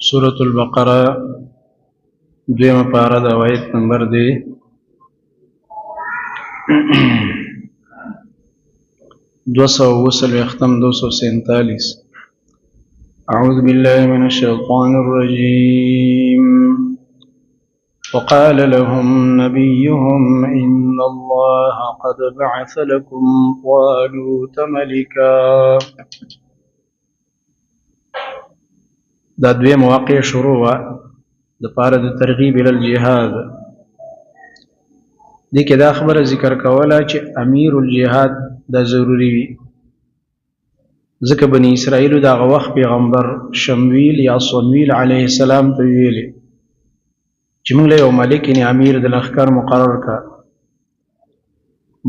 سورة البقرة دویمه پاره د آیت نمبر دی 247 أعوذ بالله من الشيطان الرجيم وقال لهم نبيهم إن الله قد بعث لكم طالوت ملكا. دا دوی مواقع شروع د پاره د ترغیب ال الجهاد. دې کې دا خبره ذکر کوله چې امیر الجهاد دا ضروری وي، ځکه بنی اسرائیل دا وخت پیغمبر شمویل یا صمویل علیه السلام ته ویلي چې موږ له یو ملک نه امیر د لښکر مقرر کا.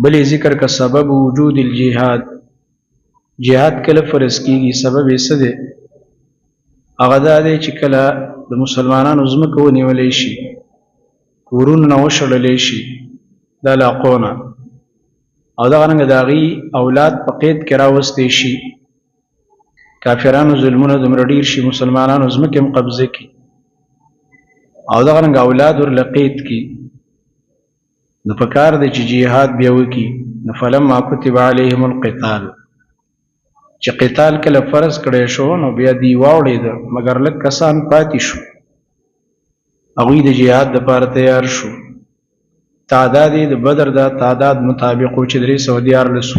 بلې ذکر کا سبب وجود الجهاد، جهاد کله فرض کیږي سبب یې څه دی؟ هغه دا دی چې کله د مسلمانانو ځمکه ونیولی شي، کورونه نه وشړلی شي د علاقونه، او دغه رنګه د هغوی اولاد په قید کې راوستی شي، کافرانو ظلمونه دومره ډېر شي مسلمانانو ځمکې هم قبضه کړي او دغه رنګه اولاد ورله قید کړي، نو پکار دی چې جهاد بیا وکړي. نو فلما کتب علیهم القتال، چې قتال کله فرض کړی شو نو بیا دی واوړېده، مګر لږ کسان پاتې شو، هغوی د جهاد دپاره تیار شو. تعداد یې د بدر دا تعداد مطابق و چې 314.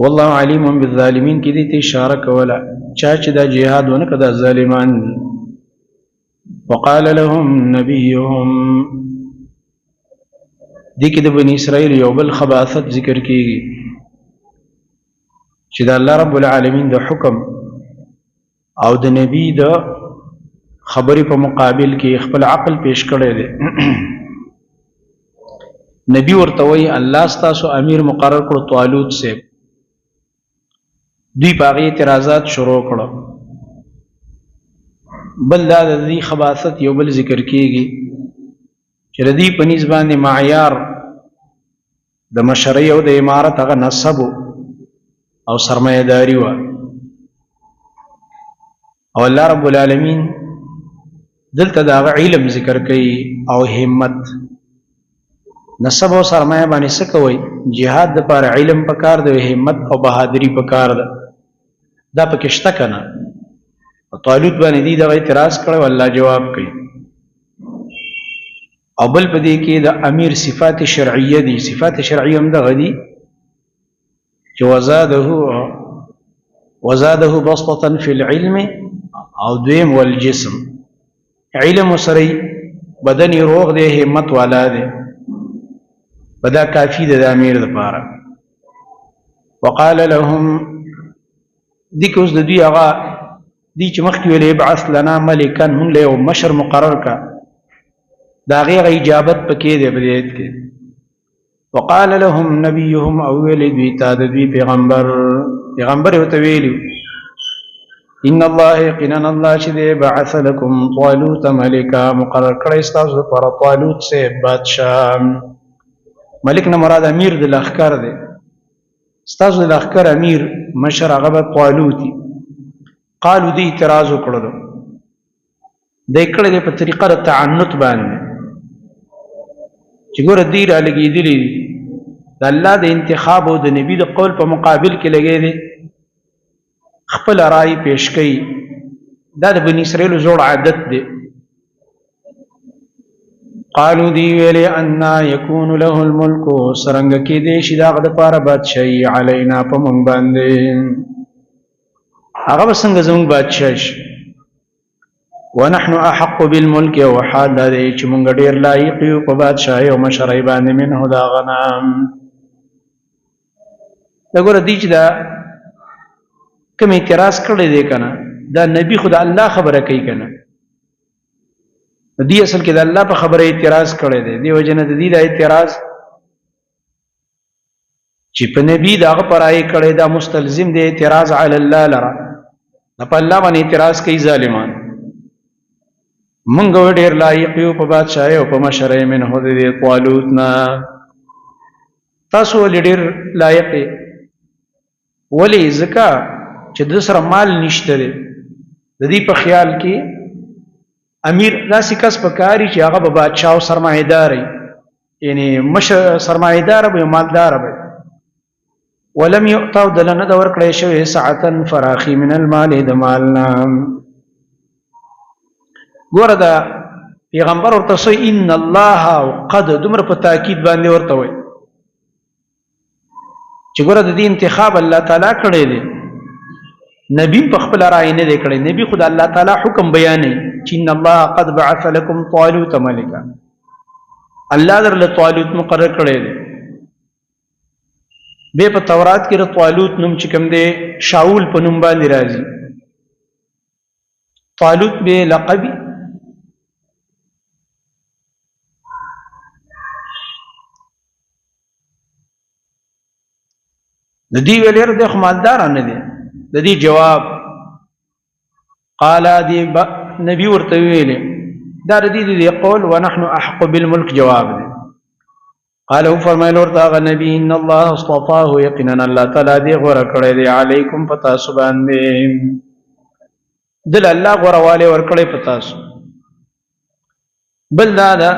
والله علیم بالظالمین کې دې ته اشاره کوله، چا چې دا جهاد ونه کړه دا ظالمان دي. وقال لهم نبیهم، دې کې د بني اسرائیل یو بل خباثت ذکر کیږي چې د الله رب العالمین د حکم او د نبی د خبرې په مقابل کې خپل عقل پیش کړی دی. نبی ورته وایي الله ستاسو امیر مقرر کړو طالوت صاحب. دوی په هغې اعتراضات شروع کړه. بل دا د دې خباثت یو بل ذکر کیږي چې د دې په نیز باندې معیار د مشرۍ او د امارت هغه نسب او سرمایه‌داري وه، او الله رب العالمین دلته د هغه علم ذکر کوي او همت. نسب او سرمایه باندې څه کوئ؟ جهاد دپاره علم پکار دی، همت او بهادري پکار ده. دا پکې شته که نه؟ طالوت باندې دي دغه اعتراض کړی او الله جواب کوي. او بل په دې کې د امیر صفات شرعیه دي. صفات شرعیه هم دغه دي چې وزاده بسطة فی العلم، او دویم والجسم، علم سره بدن روغ دی، همت والا دی، بدا کافی دی د امیر دپاره. وقال لهم، دي که اوس د دوی هغه دي چې مخکې ویل ابعث لنا ملکا، موږ له یو مشر مقرر کا، د هغې هغه اجابت پکې دی په دې آیت کې. وقال لهم نبیهم، او ویلې دوی ته د دوی پیغمبر یې ورته ویلي ان الله، یقینا الله چې دی بعث لکم طالوت ملکا، مقرر کړی ستاسو دپاره طالوت صاحب بادشاه. ملک نه مراد امیر د لښکر دی، ستاسو د لښکر امیر مشر هغه به طالوت وي. قالو دې اعتراض وکړلو، دی کړی دی په طریقه د تعنت باندې چې ګوره دوی رالګېدلي دي د الله د انتخاب او د نبي د قول په مقابل کې لګی دی، خپل رای پیش کوي. دا د بني اسرائیلو زوړ عادت دی. قالو دی ویلې انا یکون له الملک، څرنګه کېدی شي د هغه دپاره بادشاهي علینا په موږ باندې، هغه به څنګه زموږ بادشاه شي. ونحن احق بالملک، او حال دا دی چې موږ ډېر لایق یو په بادشاهۍ او مشرۍ باندې منه د هغه نه. دا ګوره دی چې دا کوم اعتراض کړی دی که نه، دا نبي خو د الله خبره کوي که نه، دی اصل کې د الله په خبره اعتراض کړی دی. دې وجه نه د دې دا اعتراض چې په نبي د هغه پر رایې کړی دا مستلزم دی اعتراض علی الله لره، دا په الله باندې اعتراض کوي ظالمان. مونږ ډېر لایق یو په بادشاهۍ او په مشرۍ منه د دې طالوت نه، تاسو ولې ډېر لایق یې؟ ولې؟ ځکه چې د سره مال نشته دی، د دې په خیال کې امیر داسې کس پکاري چې هغه به بادشاه او سرمایه‌دار یعنی مشر سرمایه‌دار به مالدار به ولم يؤتوا دلنه د ورکړې شوی ساعتن فراخي من المال د مالنا ګوره دا پیغمبر ورته سوی ان الله قد دمر په تاکید باندې ورته وي چې ګوره د دې انتخاب الله تعالی کړی دی نبی په خپل رائے نه دی کړی نبی خدای الله تعالی حکم بیانوي چې ان الله قد بعث لكم طالوت ملکا الله درله طالوت مقرر کړی دی به په تورات کې طالوت نوم چې کوم دی شاول په نوم باندې راځي طالوت به لقب د دې ویلر د خمالدار نه دی د دې جواب قال دی نبی ورته ویلې دا د دې قول ونحن احق بالملك جواب دی قال هو فرمایل ورته غ نبی ان الله اصطفاه یقینا الله تعالی دی غوړه کړی دی علیکم پتا سبحان دی دل الله غوړواله ور کړی پتا سو بل دا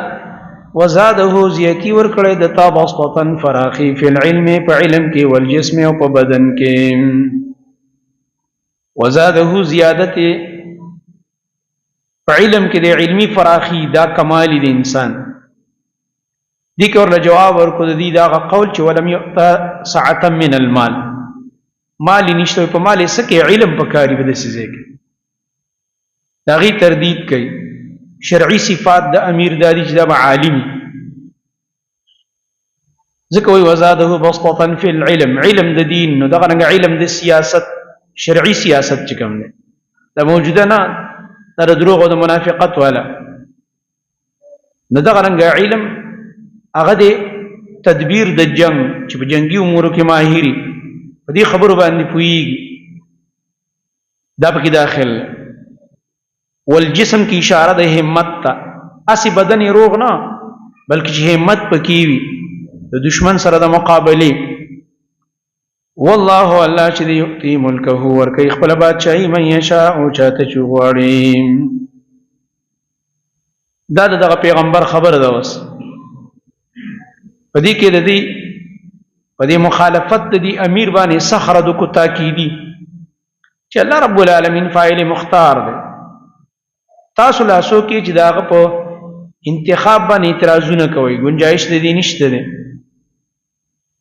وزاده زیاتی ور کړی د تا بسطن فراخی فی العلم په علم کې والجسم او په بدن کې وزاده زیادت په علم کې د علمی فراخی دا کمال دی انسان دي کې ورله جواب ورکو د دې دا قول چې ولم يؤتا ساعه من المال مال نشته په مال سکه علم پکاري بده سيزه کې دا غي تردید کوي شرعي صفات د امیر دادی چې د عالم ځکه وي وزاده بسطه في العلم علم د دین نو دغه علم د سیاست شرعي سیاست چې کوم دی دا موجوده نه تر دروغ او د منافقت ولا نو دغه علم هغه د تدبیر د جنگ چې په جنگي امورو کې ماهری په دې خبرو باندې پويږي دا پکې داخل والجسم کی اشاره د همت ته اسی بدن روغ نه بلکې چې همت پکې وي د دشمن سره د مقابله والله الله چې یؤتی ملکه ورکه خپل بادشاہي من یشاء او چاته چغواړي دا دغه پیغمبر خبر ده وس پدې کې د دې پدې مخالفت د دې امیر باندې صخره د کو تاکیدی چې الله رب العالمین فاعل مختار دی تاسو لاسو کې چې داغه په انتخاب باندې اعتراضونه کوي گنجائش دې نشته دی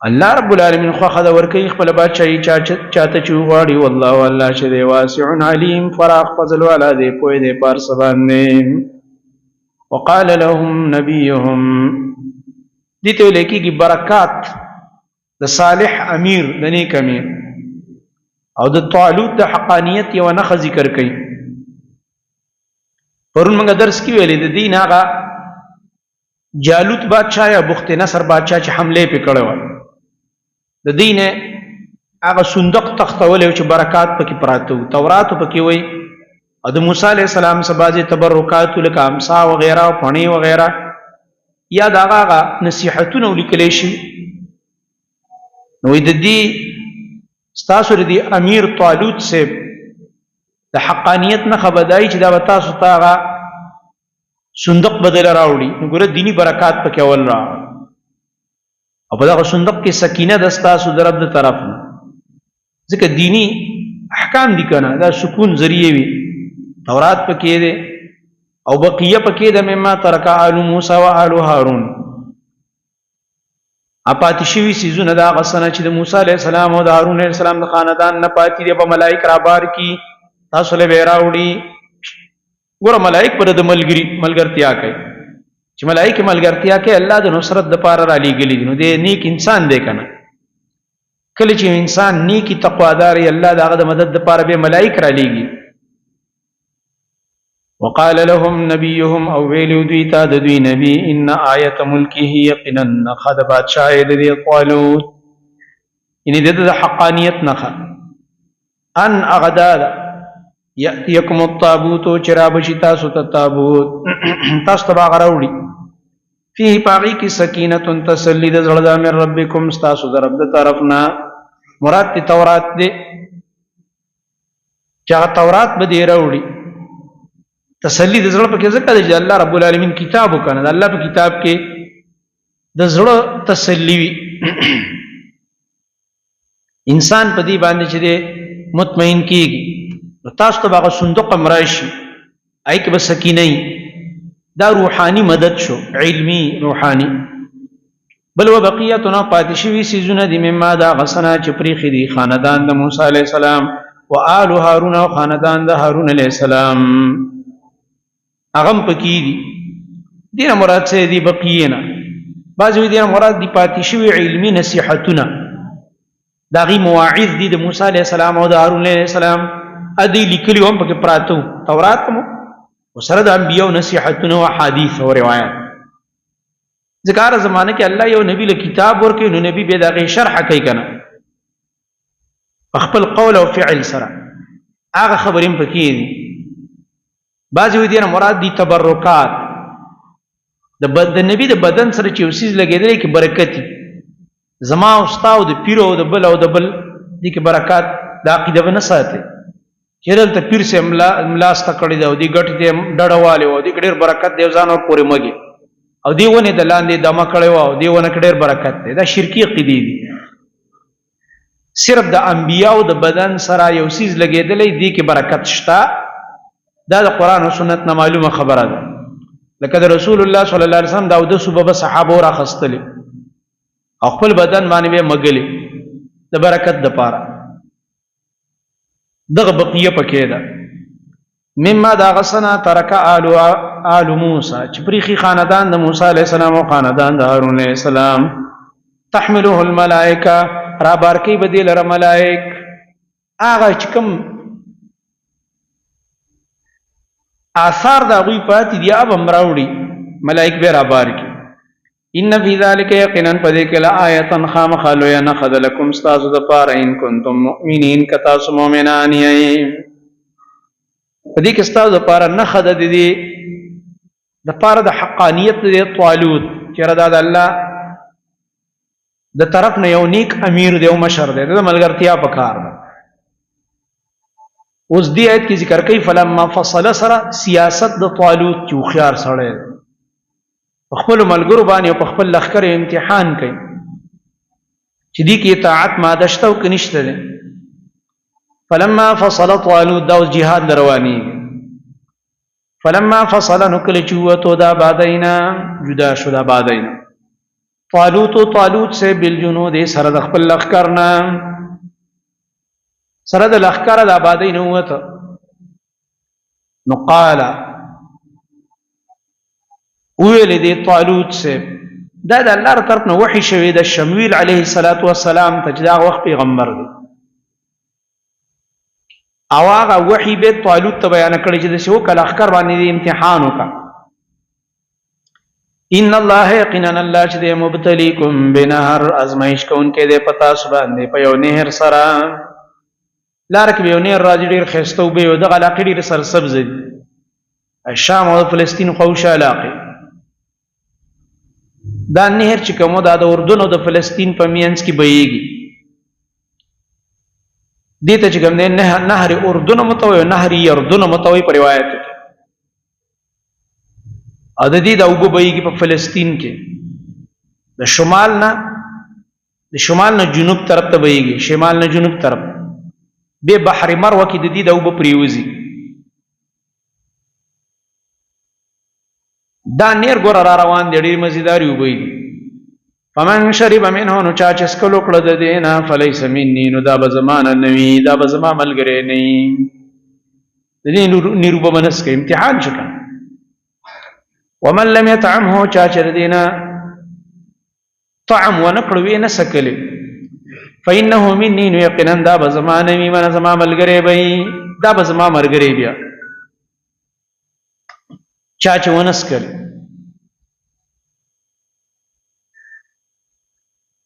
الله رب العالمین خو خدا ورکه خپل بادشاہي چاته چوغاړي والله والله چې دی واسع علیم فراغ فضل والا دی پوی دی پار سبانه وقال لهم نبيهم دته لیکي کی برکات د صالح امیر د نیک امیر او د طالوت د حقانیت یو نه ذکر کړي پرون موږ درس کې ویلې د دین هغه جالوت بادشاہ یا بخت نصر بادشاہ چې حمله پکړو د دین هغه صندوق تختول چې برکات پکې پراته تورات پکې وای او د موسی علی السلام سبازي تبرکات لکه امسا وغیرہ او فنی وغیرہ یا داغه نصیحتونه لیکل شي نو د دې ستاسو د امیر طالوت سے د حقانیت نه خبردای چې دا وتا ستاره صندوق بدل راوړي نو ګوره دینی برکات پکې اول را او په دا صندوق کې سکینه د ستاسو درب د طرف ځکه دینی احکام دي کنه دا سکون ذریعہ وي تورات پکې ده او بقیه پکې د مما ترک آل موسی و آل هارون اپاتې شوي سيزونه دا غسنه چې د موسی عليه السلام او د هارون عليه السلام د خاندان نه پاتې دي په ملائک را بار کی تاسو له بیراوړي ګور ملائک پر د ملګرتیا کوي چې ملائک ملګرتیا کوي الله د نصرت د پاره را لېږلي دي نو د نیک انسان دی کنه کله چې انسان نیکی تقوادار الله دغه د مدد د پاره به ملائک را لېږي وقال لهم نبيهم او ویلو دوی تا د دوی نبی ان آیت ملکه یقینا خد بادشاہ د طالوت ان د حقانیت نخ ان اغداد یاتیکم الطابوت چراب شتا سوت تابوت تاسو تبا غراوړي فيه باقی کی سکینه تسلی د زړه د امر ربکم تاسو د رب د طرفنا مراد تورات دی چې هغه تورات به دې راوړي. تسلی د زړه پکې ځکه دی چې الله رب العالمین کتاب وکنه، د الله په کتاب کې د زړه تسلی وي. انسان په دې باندې چې دی مطمئن کیږي. تاسو ته هغه صندوق امراشي آی کې به سکینه دا روحانی مدد شو، علمی روحانی. بل و بقیتنا پاتې شوي څیزونه دي مما دا غسنا چې پریښي دي خاندان د موسی علیه السلام و آل هارون او خاندان د هارون علیه السلام، هغه پکې دي. دینه مراد څه دي؟ بقیه نه. بعض وی دینه مراد دي پاتې شوي علمی نصیحتونه، داغي مواعظ دي د موسی علیه السلام او د هارون علیه السلام، ادي لیکلي هم پکې پراته تورات مو وسره د انبیاء نصیحتونه او حدیث او روایت. ذکر زمانه کې الله یو نبی له کتاب ورکړي، نو نبی به داغه شرح کوي کنه خپل قول او فعل سره، هغه خبرې پکې دي. بعض وی دینه مراد دي تبرکات، د نبی د بدن سره چې وسیز لګیدل کې برکت دي. زما او استاد د پیر او د بل او د بل دي کې برکات د عقیده نه ساتي. چیرل ته پیر سے ملاسته کړی دا او دی ګټ دې ډډواله او دی ډېر برکت دی ځانو پورې مګي او دی ونه د لاندې دمه کړی او دی ونه ډېر برکت دی. دا شرکی عقیده دي. صرف د انبیاء او د بدن سره یو سیز لګیدلې دی کې برکت شته. دا د قران او سنت نه معلومه خبره ده. لکه د رسول الله صلی الله علیه وسلم دا د صبح صحابه را خستلې خپل بدن باندې مګلې د برکت د پاره. دغه بقیه پکې ده. مما دا غسنا ترک آل موسی چې پریخي خاندان د موسی علیه السلام او خاندان د هارون علیه السلام، تحمله الملائکه را بارکی بدیل ر ملائک، هغه چې کوم آثار دا غوی پاتې دی اب امراوړي ملائک به را بارکی. ان فی ذلک یقینا پدې کې لآیه خامخالو یا نخذ لكم استاذ د پاره ان کنتم مؤمنین کتا سو مؤمنان یې. پدې کې استاذ د پاره نخذ دي د پاره د حقانیت د طالوت چې ردا د الله د طرف نه یو نیک امیر دی او مشر دی، د ملګرتیا په کار ده. اوس دې آیت کې ذکر کوي فلما فصل سره سیاست د طالوت چې خيار سره خپل ملګرو باندې او خپل لخر امتحان کوي چې دې کې اطاعت ماده شته او کنيشته ده. فلما فصل طالوت دا جهاد رواني، فلما فصل نکل چوتو دا بادینا جدا شو دا بادینا طالوت سے بالجنود سره د خپل لخرنا سره د لخر د بادینا وته. نو قال ویل دی طالوت سے دا د الله تر طرف نه وحی شوی د شمویل علیه السلام ته چې دا وخت پیغمبر دی او هغه وحی به طالوت ته بیان کړی چې د شو کله اخکر باندې امتحان وکړه. ان الله یقینا الله چې مبتلیکم بنهر ازمایش کون کې د پتا سبحانه په یو نهر سره لار کې یو نهر راځي ډیر خسته او به د علاقې ډیر سرسبز دي الشام او فلسطین خوشه علاقې. دا نهر چې کومه د اردن او د فلسطین په مینځ کې بهيږي دته چې کوم نه نهر اردن متوي نهر اردن متوي په روایت کې عددي د اوبو بهيږي په فلسطین کې د شمال نه جنوب طرف ته بهيږي، شمال نه جنوب طرف به بحر مروه کې د دې د اوبو پریوزي. دا نیر ګور را روان دی ډیر مزیداری وبوي. فمن شرب منه نو چا چې سکلو کړه د دینا فلیس مني نو دا به زمانه نوي، دا به زما ملګری نه د دې نیروب منس کې امتحان شکه. ومن لم يطعمه چا چې دینا طعم ونکړو وی نه سکلي فانه مني نو یقینا دا به زمانه وي، من زما ملګری وي، دا به زما مرګری بیا چا چې ونسکل.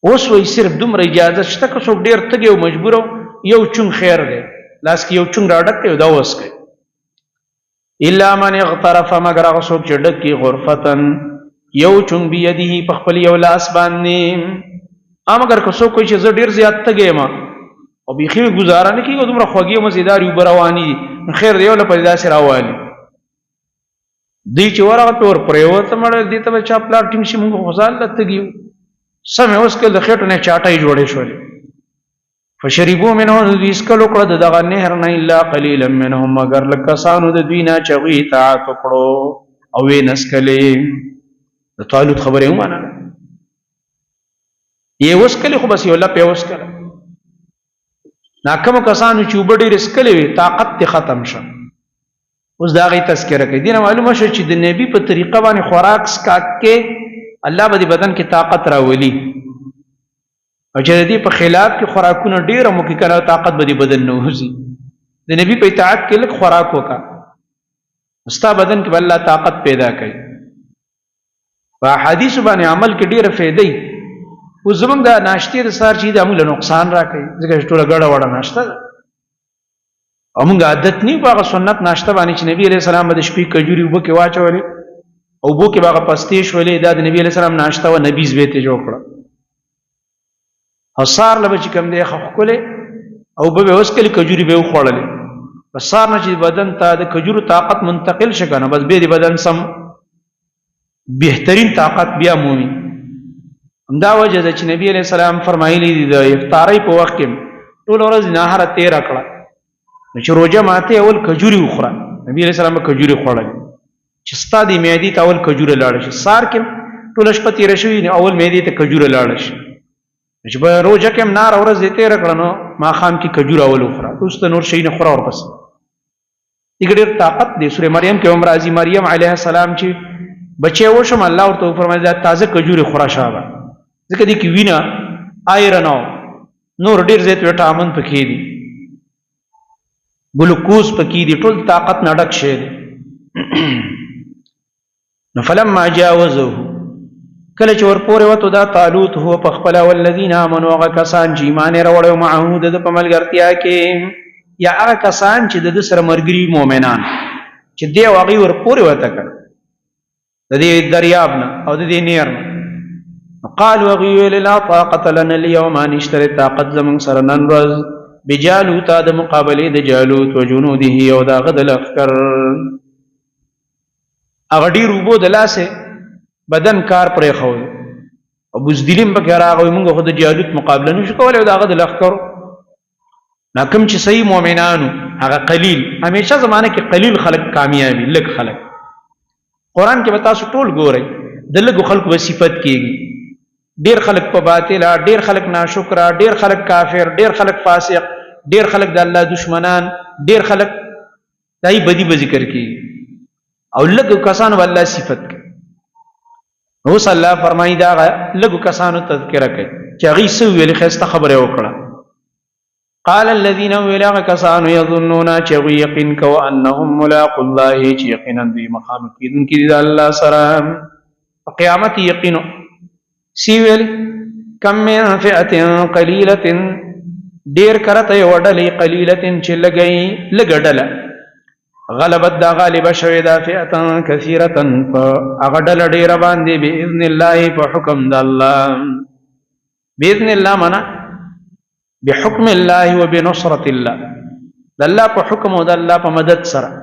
اوس وی صرف دومره اجازه شته که څوک ډیر تګي او مجبور یو چون خیر دی لاس کې یو چون راډک یو دا وسکي. الا من اغترف مگر هغه څوک چې ډکی غرفتن یو چون بيديه په خپل یو لاس باندې. مگر که څوک چې زه ډیر زیات تګي ما او بیخي گزاره نه کیږي دومره خوږی مزیدار یو رواني خیر دیو له پیدا سره راوالي دی چې ورغه تور پریوته مړ دي ته چا پلاټ ټینګ شي موږ غزال لتګیو سم اوس کله خېټه نه چاټای جوړې شولې فشربوا منه ذیسکلو کړه دغه نهر نه الا قليلا منهم مگر لکسانو د دوی نه چغی طاعت کړو او وې نسکلې د طالوت خبره ومانه یې وسکلې خو بس یو لا په وسکله ناکم کسانو چې وبډې رسکلې طاقت ته ختم شه اوس دا غي تذکرہ کوي دینه معلومه شو چې د نبی په طریقه باندې خوراک سکاک کې الله به بدن کې طاقت راولي او چې دې په خلاف کې خوراکونه ډیره مو کې کړه طاقت به بدن نه وځي د نبی په اطاعت کې لږ خوراک وکا مستا بدن کې الله طاقت پیدا کوي په حدیث باندې عمل کې ډیره فائدې او زمونږ د ناشتې د سار چې د عمل نقصان راکړي ځکه ټوله ګډه وړه ناشته امونږ عادت نه باغ سنت ناشته باندې چې نبی عليه السلام د شپې کجوري وبو کې واچولې او بو کې باغ پستې شولې د نبی عليه السلام ناشته و نبی زوی ته جوړ کړ حصار لبه چې کم دی خخکله او به اوس کلی کجوري به خوړلې حصار نه چې بدن ته د کجورو طاقت منتقل شګنه بس به د بدن سم بهترین طاقت بیا مومي همدا وجه د چې نبی عليه السلام فرمایلی دی د افطاری په وخت کې ټول ورځ نهار 13 کړه چې روزه ماته اول کجوري وخوره نبی عليه السلام کجوري خوړل چې ستادي معدې ته اول کجوره لاړ شي سار کې ټول شپه تیر شوی نه اول معدې ته کجوره لاړ شي چې به روزه کې نار ورځ دې 13 کړه نو ما خام کې کجوره اول وخوره اوس ته نور شي نه خوره اور پس دغه طاقت دې سورې مریم کې عمر ازي مریم عليه السلام چې بچي وشم الله ورته فرمایي تازه کجوري خوره شابه ځکه دې کې وینا آیرن نور ډیر زیات وټامن پکې دي ګلوکوز پکې دي ټول طاقت نه ډک شي نو فلما جاوزه کله چې ورپورې وته دا طالوت هو په خپل والذین آمنوا هغه کسان چې ایمان راوړل معه د په ملګرتیا کې یا هغه کسان چې د سره مرګري مؤمنان چې دی واغې ورپورې وته کړ د دې دریاب نه او د دې نیر نه قالوا غيول لا طاقه لنا اليوم ان اشتري طاقت زمن سره نن ورځ بجالوت د مقابله د جالوت او جنوده او دا غد لخر اغه ډیر وبو د لاسه بدن کار پرې خو او بوزدلیم به راغوي موږ خو د جالوت مقابله نشو کولای دا غد لخر ناکم چې صحیح مؤمنانو هغه قلیل همیشه زمانه کې قلیل خلق کامیابی لک خلق قران کې بتا سو ټول ګوري د لګو خلق په صفت کېږي ډیر خلق په باطل ډیر خلق ناشکر ډیر خلق کافر ډیر خلق فاسق ډیر خلق د الله دشمنان ډیر خلق دای بدی به ذکر کی او لګو کسانو الله صفت کوي نو صلی الله فرمایي دا لګو کسانو تذکرہ کوي چې هغه سو ویل خسته خبره وکړه قال الذين ویل کسانو يظنون چې یقین کو انهم ملاق الله چې یقینا دوی مقام کیدونکي د الله سره قیامت یقینو سیویل کم من فئه قلیله ډیر کرته وډلې قلیله چې لګي لګډله غلبت دا غالب شوی دا فئه کثیره فغډل ډیر باندې باذن الله په حکم د الله باذن الله معنا بحکم الله وبنصرة الله د الله په حکم او د الله په مدد سره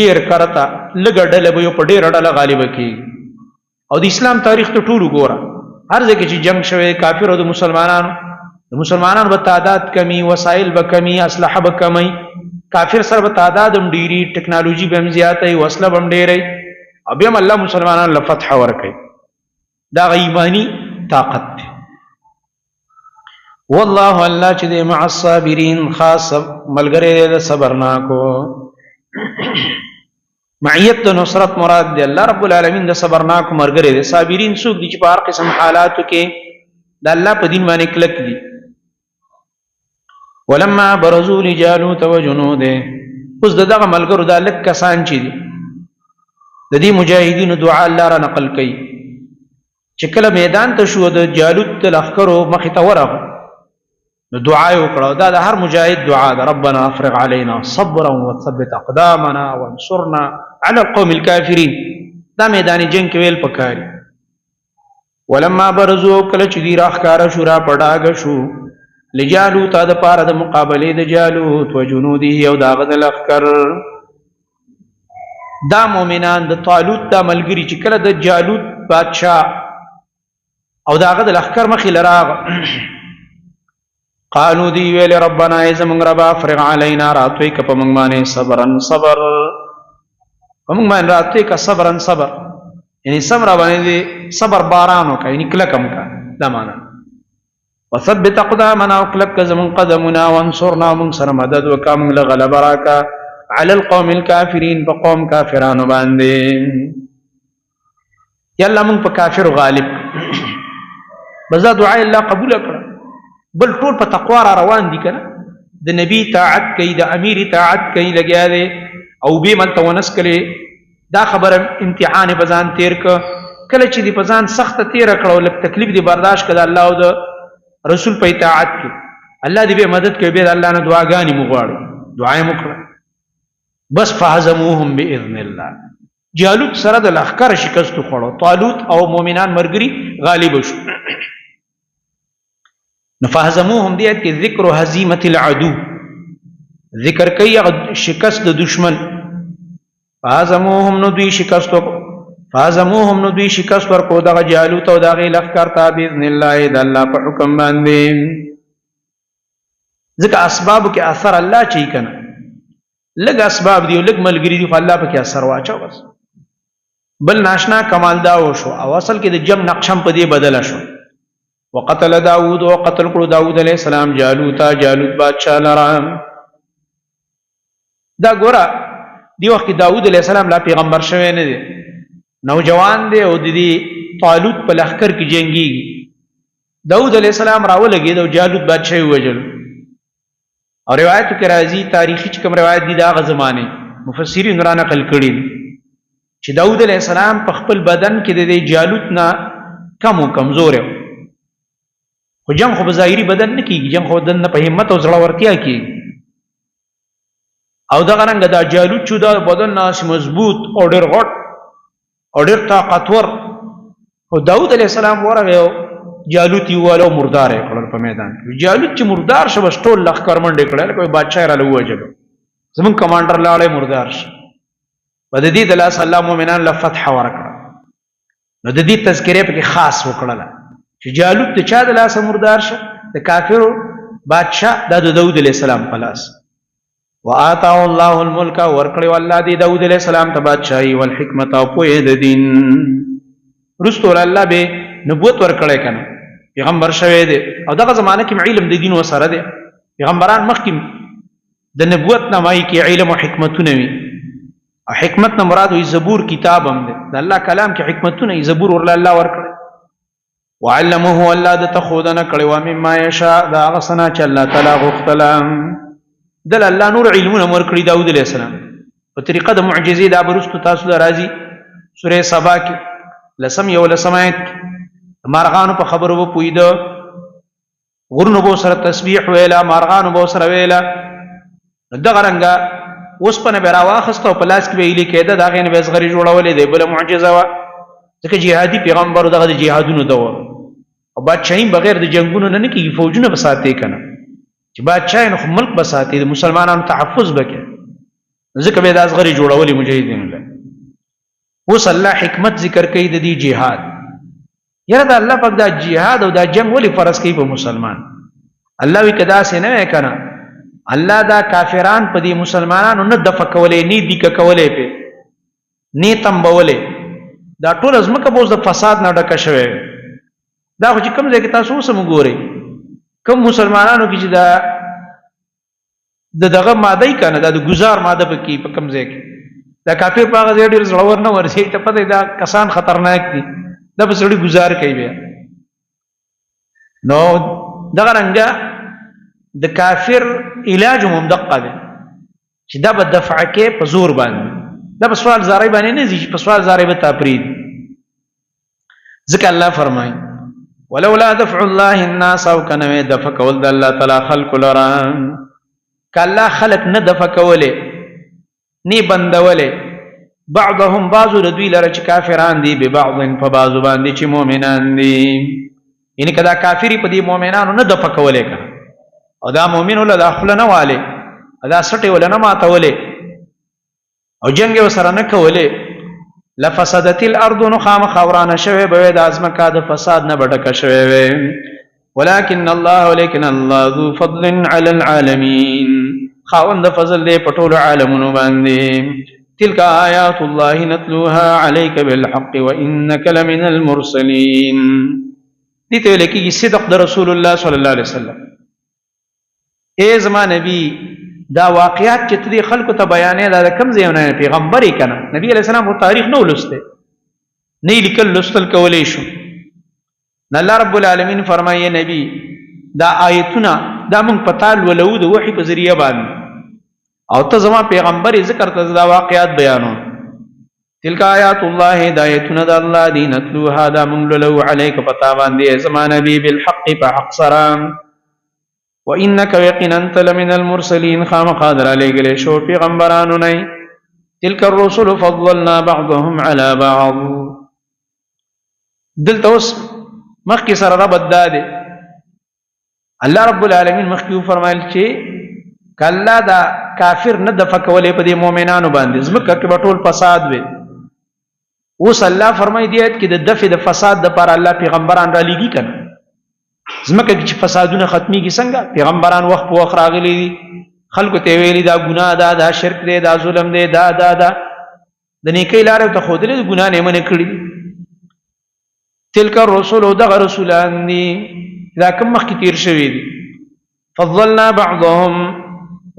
ډیر کرته لګډله به په ډیر ډله غالب کی او د اسلام تاریخ ته ټول ګوره هر ځکه چې جنگ شوه کافر او د مسلمانانو په تعداد کمی وسایل به کمی اسلحه به کمی کافر سره په تعداد هم ډیری ټکنالوژي به هم زیاته وسله به هم ډیری او بیا الله مسلمانانو له فتح ورکړي دا ایمانی طاقت دی والله الله چې مع الصابرین خاص ملګری د صبرناکو معیت د نصرت مراد دی الله رب العالمین د صبرناک مرګره دي صابرین څوک دي چې په هر قسم حالاتو کې د الله په دین باندې کلک دي ولما برزوا لجالوت وجنوده اوس دغه ملګرو د لک کسان چې دي د دې مجاهدینو دعا الله را نقل کړي چې کله میدان ته شو د جالوت د لخرو مخ ته ورغه نو دعا وکړه دا د هر مجاهد دعا ده ربنا افرغ علينا صبرا وثبت اقدامنا وانصرنا على القوم الكافرين دا میدان جنگ کې ویل پکاري ولما برزو کله چې دی راخکار شو را پډاګ شو لجالوت د پاره د مقابله د جالوت و جنوده او داغه د لخر. دا مؤمنان د طالوت دا ملګری چې کله د جالوت بادشاہ او داغه د لخر مخې لراغ قالو دی ویل ربنا ازمن ربا فرغ علینا راتوی ک پمنګ باندې صبرن صبر پمنګ باندې راتوی ک صبرن صبر یعنی صبر باندې صبر بارانو کا یعنی کلکم کا دا معنا وثبت اقدامنا وكلك زمن قدمنا وانصرنا من سر مدد وكامن لغلب راكا على القوم الكافرين بقوم كافران باندې يلا من کافر غالب بزا دعاء الله قبول کړ بل ټول په تقوا روان دي کنه د نبی طاعت کوي د امیر طاعت کوي لګیا دي او به من تونس کړي دا خبره امتحان بزان تیر ک کله چې دی بزان سخت تیر کړو لک تکلیف دی برداشت کړه الله او رسول په اطاعت کې الله دې به مدد کوي به الله نه دعاګانې مغواړي دعای مکړه بس فهزموهم باذن الله جالوت سره د لخر شکست خوړو طالوت او مؤمنان مرګري غالب شو نفهزموهم دې کې ذکر هزیمه العدو ذکر کوي شکست د دشمن فهزموهم نو دوی شکست فازموهم نو دوی شکست ورکو دغه جالوت او دغه لخر ته باذن الله د الله په حکم باندې ځکه اسباب کې اثر الله چي کنه لږ اسباب دی لږ ملګری دی الله په کې اثر واچو بس بل ناشنا کمال دا وشو او اصل کې د جم نقشم په دې بدل شو وقتل داوود وقتل کړ داوود علیہ السلام جالوت بادشاہ لرام دا ګوره دی وخت داوود علیہ السلام لا پیغمبر شوی نه دی نوجوان دی او د دې طالوت په لخر کې جنگي داود علیہ السلام راولګي د جالوت بادشاہ وجل او روایت کې راځي تاریخي کوم روایت دي دا غ زمانه مفسرین را نقل کړي چې داود علیہ السلام په خپل بدن کې د جالوت نه کم او کمزور خو جنگ خو بظاهري بدن نه کیږي جنگ خو بدن په همت او زړه ورتیا کیږي او دا رنګ دا جالوت چې دا بدن ناس مضبوط او ډېر غټ او ډېر طاقتور او داود علیہ السلام ورغه جالوت یوالو مردار کړل په میدان کې جالوت چې مردار شو ټول لخر منډه کړل کوئی بادشاہ را لوجلو زمون کمانډر لاړې مردار شو بد دې د الله صلی الله مؤمنان له فتح ورکړه نو د دې تذکرې په کې خاص وکړل چې جالوت د چا د لاس مردار شو د کافرو بادشاہ د داود علیہ السلام په لاس وآتاه الله الملك ورکړی والله دی داود علیہ السلام ته بادشاہي والحکمت او پوهه د دین رسول الله به نبوت ورکړی کنه پیغمبر شوی دی او دغه زمانه کې علم د دین وسره دی پیغمبران مخکې د نبوت نامای کې علم او حکمتونه وي او حکمت نه مراد وي زبور کتاب هم دی د الله کلام کې حکمتونه زبور ورله الله ورکړي وعلمه الله د تخودنه کړي و مما یشاء دا غسنا چې الله تعالی غختلم دل الله نور علمونه ورکړي داود علیہ السلام په طریقه د معجزې دا برستو تاسو د راځي سوره سبا کې لسم یو لسمات مارغانو په خبرو وو پویده غرنو بو سره تسبیح ویلا مارغانو بو سره ویلا دغه رنګه اوس په نه برا واخستو په لاس کې ویلي کېده دا غین به صغری جوړولې دی بل معجزه وا ځکه جهادي پیغمبر دغه جهادونو دوا او بادشاہي بغیر د جنگونو نه کیږي فوجونه بساتې کنه چې بادشاہ نو ملک بساتې د مسلمانانو تحفظ وکړي ځکه به د اصغری جوړولې مجاهدین له اوس الله حکمت ذکر کوي د دې جهاد یره د الله پاک دا جهاد او دا جنگ ولې فرض کوي په مسلمان الله وی کدا سي نه کنه الله دا کافران په دې مسلمانانو نه دفع کولې نه دي کولې په نه تمبولې دا ټول ازمکه بوز د فساد نه ډکه شوی دا خو چې کوم ځای کې تاسو سم ګورئ کوم مسلمانانو کې چې دغه ماده کنه دا د گزار ماده پکې په کوم ځای کې دا کافر په هغه ځای ډېر زړور نه ورسي ته پته دا کسان خطرناک دي دا په سړي گزار کوي بیا نو دغه رنګه د کافر علاج هم دقه ده چې دا به دفع کې په زور باندې دا په سوال زاري باندې نه زی په سوال زاري به تفرید ځکه الله فرمایي ولولا دفع الله الناس او کنه دفع کول د الله تعالی خلق لرا کله خلق نه دفع کوله نی بندوله بعضهم بعض ردوی لره چې کافران دي به بعض په بعض باندې چې مؤمنان دي یعنی کدا کافری په دې مؤمنانو نه دفع کوله کنه او دا مؤمن ول دا خپل نه والے دا سټي ول نه ماتولې او جنگ وسره نه کولې لفسدت الارض نخام خوران شوه به د ازمکا د فساد نه بډک شوه ولكن الله ذو فضل على العالمين خاوند فضل دې پټول عالمونو باندې تلك آيات الله نتلوها عليك بالحق وإنك لمن المرسلين دي ته لکه صدق د رسول الله صلی الله علیه وسلم اے زما نبی دا واقعات چې دې خلکو ته بیانې دا کم ځایونه پیغمبري کنه نبی علیہ السلام او تاریخ نو لسته نه لیکل لستل کولې شو الله رب العالمین فرمایي نبی دا آیتونه دا موږ پتال ولو د وحی په ذریعہ باندې او ته زما پیغمبر ذکر ته دا واقعات بیانو تلک آیات الله هدایتنا د الله دین تلوها دا موږ ولو علیک پتا باندې زما نبی بالحق فحق سلام وانك يقينا انت لمن المرسلين خام قادر علیک له شو پیغمبرانو نه تلک الرسل فضلنا بعضهم على بعض دلتوس مخکې سره رب داده الله رب العالمین مخکې فرمایل چې کله دا کافر نه د فکولې په دې مؤمنانو باندې زمکه کې ټول فساد وي اوس الله فرمایي دی چې د دفع د فساد د پر الله پیغمبران را لېږي کنه زمکه چې فسادونه ختميږي څنګه پیغمبران وخت په وخت راغلي خلکو ته ویلي دا ګناه ده دا شرک دی دا ظلم دی دا د نیکۍ لارې ته خودلې ګناه نه منې کړی تلک الرسل دغه رسولان دي دا کوم مخکې تیر شوي دي فضلنا بعضهم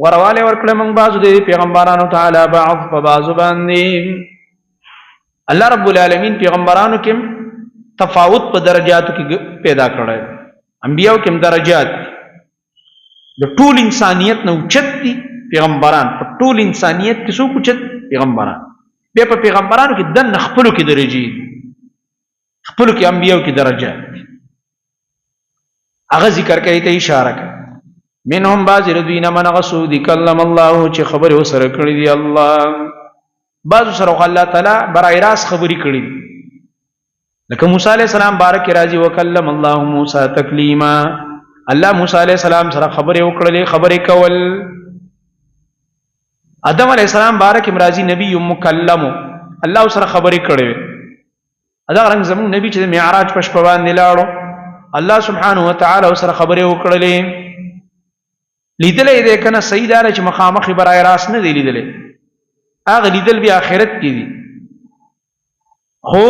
ورواله ورکړه موږ بعضو د پیغمبرانو تعالی بعض په بعضو باندې الله رب العالمین پیغمبرانو کې تفاوت په درجاتو کې پیدا کړی انبیاء کې درجات د ټول انسانیت نو اوچت دي پیغمبران په ټول انسانیت کې څوک اوچت پیغمبران بیا په پیغمبرانو کې د خپلو کې درجې خپلو کې انبیاء کې درجات هغه ذکر کوي ته اشاره کوي منهم بعض ردوینا من غسود کلم الله چې خبره وسره کړی دی الله بعض سره الله تعالی برای راس خبري کړی لکه موسی علیہ السلام بارک راضی وکلم الله موسی تکلیما الله موسی علیہ السلام سره خبره وکړلې خبره کول آدم علیہ السلام بارک راضی نبی مکلم الله سره خبره کړې ادا رنګ زمون نبی چې معراج پښ په باندې لاړو الله سبحانه وتعالى سره خبره وکړلې لیدلې دې کنه سیدار چې مخامخ برای راس نه دی لیدلې هغه لیدل بیا آخرت کې دي خو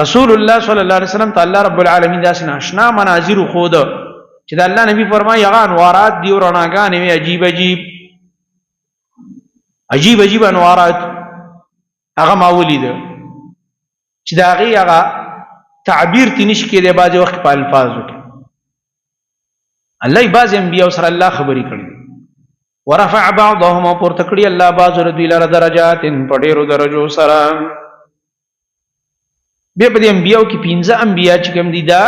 رسول الله صلی الله علیه وسلم تعالی رب العالمین داسې آشنا مناظر خود چې د الله نبی فرمایي هغه انوارات دی او رڼاګانې وي عجیب انوارات هغه ما ولید چې دا هغه تعبیر تنش کې د بعض وخت په الفاظو کې الله بعض انبیاء سره الله خبرې کړې ورفع بعضهم پر تکړی الله بعض رضی الله درجات په ډیرو درجو سره به په دې انبیاء کې 15 انبیاء چې کوم دي دا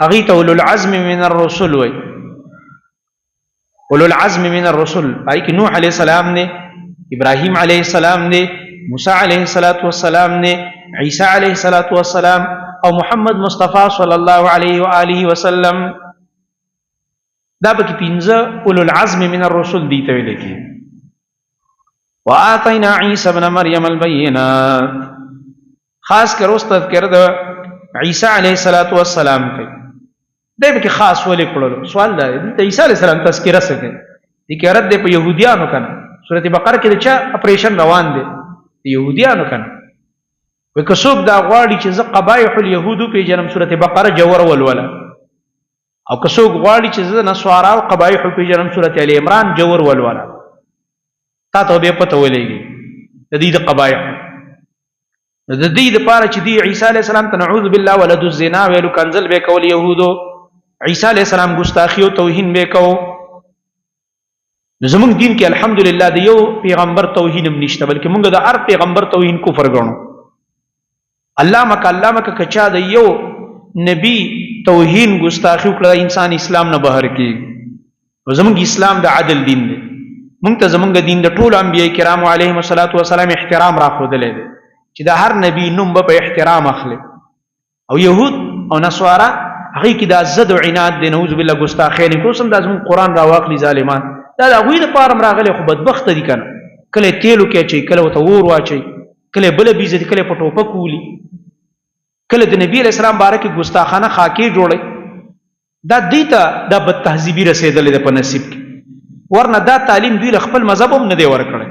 هغه ته اولو العزم من الرسل وي اولو العزم من الرسل پای کې نوح علیہ السلام نے ابراہیم علیہ السلام نے موسی علیہ الصلوۃ والسلام نے عیسی علیہ الصلوۃ والسلام او محمد مصطفی صلی الله علیه و آله وسلم دا به 15 اولو العزم من الرسل دي ته ویل کی واتینا عیسی ابن مریم البینات خاص کر اوس تذکر د عیسی علیہ الصلوۃ والسلام کوي دغه کې خاص ولې کړلو سوال دا دی عیسی علیہ السلام تذکرہ سره دي کې رد په يهوديانو کنه سورته بقره کې دا اپریشن روان دي يهوديانو کنه وکڅوب دا غواړي چې ز قبایح اليهود په جنم سورته بقره جوور ولوله او کڅوب غواړي چې ز نسوارا او قبایح په جنم سورته ال عمران جوور ولوله تا ته به پته ولېږي د دې د قبایح د دې د پاره چې دی عیسی علیہ السلام ته نعوذ بالله ولد الزنا ویلو کنزل به کول يهودو عیسی علیہ السلام ګستاخی او توهین به کو زمونږ دین کې الحمدلله د یو پیغمبر توهین هم نشته بلکې موږ د هر پیغمبر توهین کفر ګڼو علامه کچا د یو نبی توهین ګستاخی وکړه انسان اسلام نه بهر کی زمونږ اسلام د عدل دین دی موږ ته زمونږ دین د ټول انبیای کرام علیهم الصلاۃ والسلام احترام راخودلې چې د هر نبی نوم په احترام اخلي او يهود او نصارا هغه کې دا زد او عناد دی، نعوذ بالله ګستاخی نه کوم دا زموږ قرآن راواخلي ظالمان، دا د هغوی دپاره راغلی خو بدبخته دي که نه، کله یې تیلو کې اچوي، کله ورته اور واچوي، کله یې بله بېزتي، کله یې په ټوپک ولي، کله د نبي علیه السلام باره کې ګستاخانه خاکې جوړوي. دا دوی ته دا بد تهذیبي رسېدلې ده په نصیب کې، ورنه دا تعلیم دوی له خپل مذهب هم نه دی ورکړی.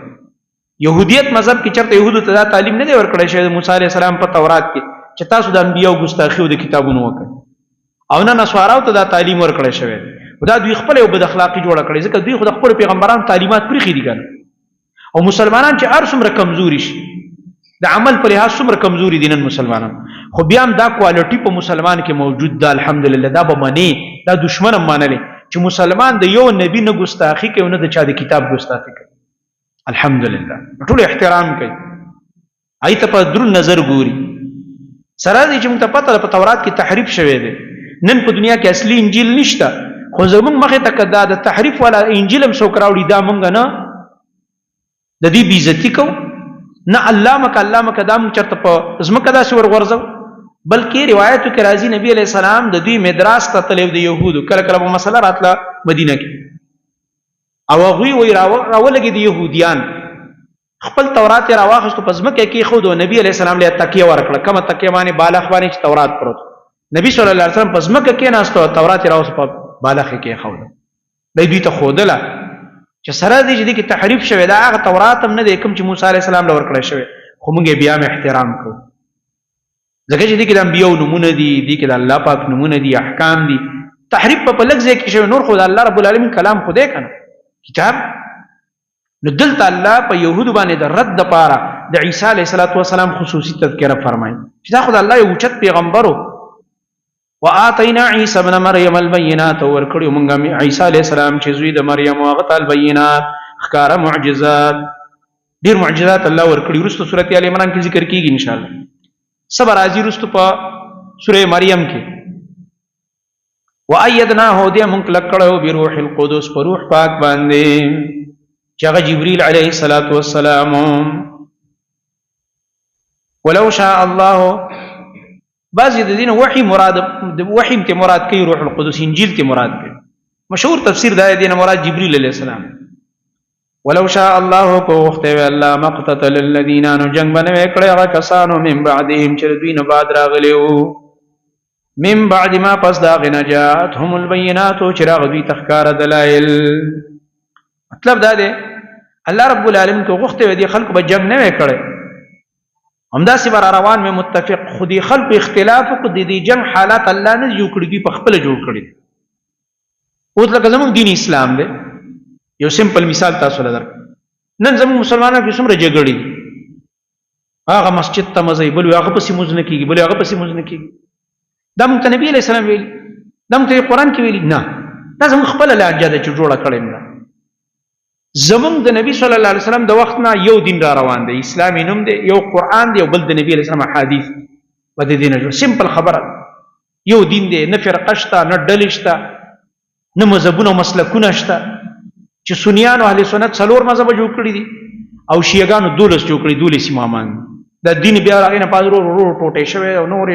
یهودیت مذهب کې چېرته یهودو ته دا تعلیم نه دی ورکړی شوی د موسی علیه السلام په تورات کې چې تاسو د انبیاو ګستاخي او د کتابونو وکړئ، او نه نصاراو ته دا تعلیم ورکړی شوی دی. دا دوی خپله یو بد اخلاقي جوړه کړې، ځکه دوی خو د خپلو پیغمبرانو تعلیمات پرېښي دي که نه. او مسلمانان چې هر څومره کمزوري شي، د عمل په لحاظ څومره کمزوري دي نن مسلمانان، خو بیا هم دا کوالټي په مسلمان کې موجود ده الحمدلله. دا به منې، دا دشمن هم منلې چې مسلمان د یو نبي نه ګستاخي کوي او نه د چا د کتاب ګستاخي کوي. الحمدلله ټول احترام کوي، هغې ته په دروند نظر ګوري. سره دی چې موږ ته پته ده په تورات کې تحریف شوی دی، نن په دنیا کې اصلي انجیل نشته، خو زموږ مخې ته که دا د تحریف والا انجیل هم څوک راوړي، دا موږ نه د دې بېعزتي کوو، نه الله مکه دا موږ چېرته په ځمکه داسې ورغورځو. بلکې روایتو کې راځي نبي علیه السلام د دوی مدراس ته تللی د یهودو، کله کله به مسله راتله مدینه کې، او هغوی وایي راولګېد یهودیان، خپل تورات یې راواخیستو په ځمکه یې کېښود او نبي علیه السلام له تکیه ورکړه، کومه تکیه باندې بالښ باندې چې تورات پروت، نبي صلی الله علیه وسلم په ځمکه کېناست او تورات یې راوست په بالښ یې کېښوده. دی دوی ته ښودله چې سره دی چې دې کې تحریف شوی، دا هغه تورات هم نه دی کوم چې موسی علیه السلام له ورکړی شوی، خو موږ یې بیا هم احترام کوو، ځکه چې دې کې د انبیاو نومونه دي، دې کې د الله پاک نومونه دي، احکام دي. تحریف په لږ ځای کې شوی، نور خو د الله رب العالمین کلام خو دی که نه کتاب. نو دلته الله په یهودو باندې د رد دپاره د عیسی علیه السلام خصوصي تذکره فرمایي چې دا خو د الله یو اوچت پیغمبر و. وآتینا عیسی ابن مریم البینات، ورکړو موږ عیسی علیه السلام چې زوی د مریم و هغه ته البینات ښکاره معجزات، ډېر معجزات الله ورکړي. وروسته سورت آل عمران کې ذکر کېږي انشاءالله، صبر راځي وروسته په سوره مریم کې. وأیدناه، دې موږ کلک کړی بروح القدس، په روح پاک باندې چې هغه جبریل علیه السلام. ولو شاء الله، بعضې د دې نه وحي مراد، وحي ته مراد کوي روح القدس، انجیل ته مراد کوي. مشهور تفسیر دا دی نه مراد جبریل علیه السلام. ولو شاء الله کو وخته الله مقتتل الذين، نو جنگ بنوي کړه هغه کسانو من بعدهم چې دوی نه بعد راغلیو، من بعد ما پس دا غنجاتهم البينات چې راغ دوی تخکار دلائل. مطلب دا دی الله رب العالمین کو وخته دي خلق به جنگ نه کړي، همدا سی بر روان میں متفق خودی خلق اختلاف کو دي جنگ حالات الله نه جوړ کړي، دي په خپل جوړ کړي. اوس لکه زموږ دین اسلام دی، یو سمپل مثال تاسو لدر، نن زموږ مسلمانانو کې څومره جګړې، هغه مسجد ته مزي بل هغه پسې موږ نه کیږي، بل هغه پسې موږ نه کیږي. دا موږ ته نبی علیه السلام ویلي، دا موږ ته قرآن کې ویلي نه، دا زموږ خپله لهجه ده چې جوړه کړې ده. زموږ د نبی صلی الله علیه وسلم د وخت نه یو دین را روان دی، اسلامي نوم دی، یو قرآن دی، او بل د نبی علیه السلام احادیث به د دې نه جوړ. سمپل خبره، یو دین دی، نه فرقه شته، نه ډلې شته، نه مذهبونه او مسلکونه شته. چې سنیانو اهل سنت 4 مذهب جوړ کړي دي او شیعاګانو 12 جوړ کړي، 12 امامان. دا دین بیا راغی نه پاز ورو ټوټې شوی او نور.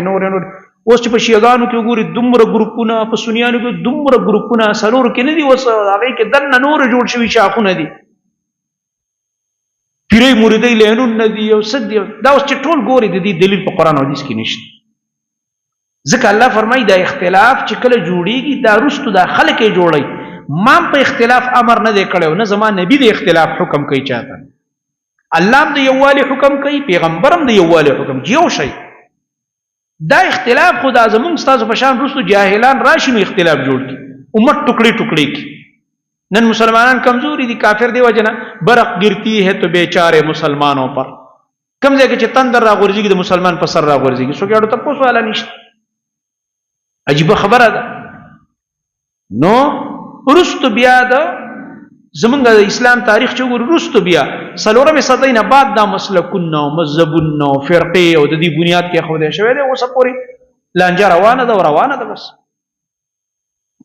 اوس چې په شیعاګانو کې وګوري دومره ګروپونه، په سنیانو کې دومره ګروپونه، 4 کې نه دي، اوس هغې کې دننه نور جوړ شوي شاخونه دي، پیرۍ مریدۍ لینونه دي او څه دي. دا اوس چې ټول ګوري د دې دلیل په قرآن او حدیث کې نشته. ځکه الله فرمایي دا اختلاف چې کله جوړېږي دا رستو دا خلک یې جوړوي. ما په اختلاف امر نه دی کړی، نه زما نبی د اختلاف حکم کوي چاته. الله هم د یووالي حکم کوي، پیغمبر هم د یووالي حکم، چې یو شی. دا اختلاف خو دا زمونږ ستاسو په شان رستو جاهلان راشي نو اختلاف جوړ کړي، امت ټکړې ټکړې کړي. نن مسلمانان کمزوری دي، کافر دی وجه نه برق गिरती है تو بیچارے مسلمانوں پر. کم ځای کې چې تندر راغورځېږي د مسلمان په سر راغورځېږي، څوک یې اړو تپوس والا نشته. عجیبه خبره ده. نو رستو بیا د زمونږ د اسلام تاریخ چې وګورو، رستو بیا 4مې صدۍ نه بعد دا مسلکونه او مذهبونه او فرقې او د دې بنیاد کې ایښودی شوی دی. اوسه پورې لانجه روانه ده او روانه ده. بس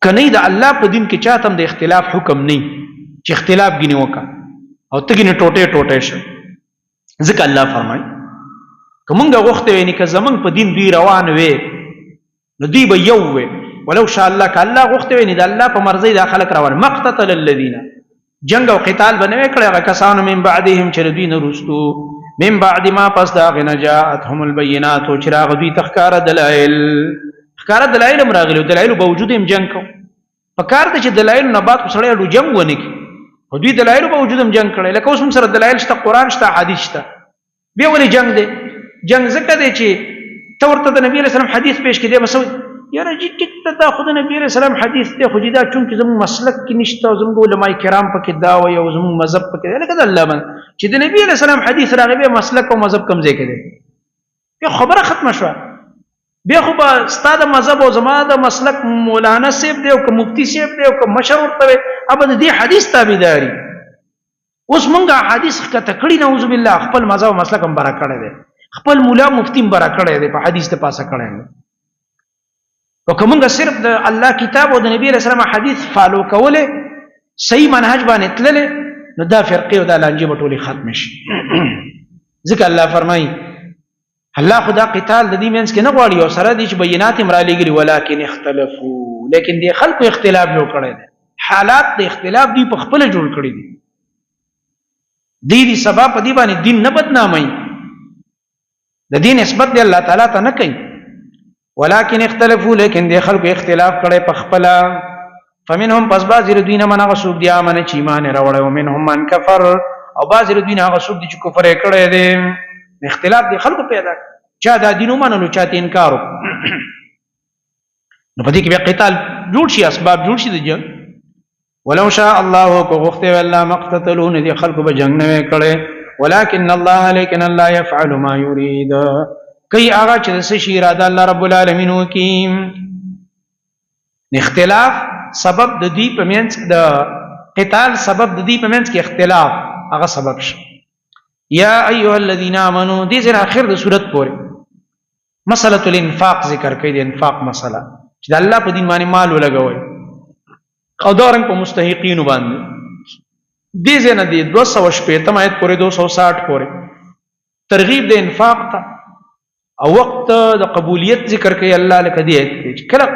که نه د الله په دین کې چاته هم د اختلاف حکم نه چې اختلاف ګینې وکړه او ته ګینې ټوټې ټوټې شه. ځکه الله فرمایي که مونږ غوښتې وی که زمونږ په دین دوی روان وې نو دوی به یو وې، ولو شاء الله ک الله غوښته وي نه د الله په مرضی دا خلق راول مقتتل الذين جنگ او قتال بنوي کړه هغه کسانو من بعدهم چې دوی نه رستو من بعد ما پس دا غنه جاءتهم البينات او چراغ دوی تخکار دلائل خکار دلائل مراغلو دلائل باوجود هم جنگ کو پکار ته چې دلائل نه بعد سره ډو جنگ ونه کی او دوی دلائل باوجود هم جنگ کړي لکه اوس هم سره دلائل شته قران شته حدیث شته بیا ولې جنگ دی جنگ زکه دی چې تورته د نبی رسول الله حدیث پیش کړي مسعود یاره چې ټیک ته خو د نبی رسول الله حدیث ته خو دا چون کې زموږ مسلک کې نشته او زموږ علماء کرام پکې دا وي او زموږ مذهب پکې لکه د الله باندې چې د نبی رسول الله حدیث راغی به مسلک او مذهب کم ځای کې دی بیا خبره ختمه شوه بیا خو به استاد مذهب او زما د مسلک مولانا صاحب دی او که مفتی صاحب دی او که مشر ورته اب د دې حدیث تابعداري اوس مونږه حدیث کته کړي نعوذ بالله خپل مذهب او مسلک هم برا کړی دی خپل مولا مفتی هم برا کړی دی په حدیث ته پاسه کړی دی او کومه صرف د الله کتاب او د نبی رسول الله حدیث فالو کوله صحیح منهج باندې تلله نو دا فرقه او دا لانجه بټولي ختم شي ځکه الله فرمایي الله خدا قتال د دې مینس کې نه غواړي او سره دې بینات امر علیګری ولکن اختلافو لیکن دې خلکو اختلاف جوړ کړي دي حالات د اختلاف دی په خپل جوړ کړي دي دې سبب په دې باندې دین نه بدنامي د دین نسبت دی الله تعالی ته نه کوي ولكن اختلفوا لیکن دې خلکو اختلاف کړي په خپل فمنهم پس بعض الذين من غسوب دي امن چې ایمان راوړل او منهم من كفر او بعض الذين غسوب دي چې کفر کړي دي اختلاف دي خلکو پیدا چا دا دینو منلو چاته انکار نو په دې کې به قتال جوړ شي اسباب جوړ شي دي ولو شاء الله کو غفته الله مقتتلون دي خلکو به جنگ نه کړي ولكن الله لیکن الله يفعل ما يريد کئی آغا چې څه شي اراده الله رب العالمین وکي اختلاف سبب د دې پمنځ د قتال سبب د دې پمنځ کې اختلاف هغه سبب شي یا ایها الذين امنوا دې سره اخر د صورت پورې مسله الانفاق ذکر کوي د انفاق مسله چې الله په دین باندې مال ولګوي او دارنګ په مستحقین باندې دې ځنه دې 215 آیت پورې 260 پورې ترغیب د انفاق ته او وقت د قبولیت ذکر کوي الله لکه دې چې کله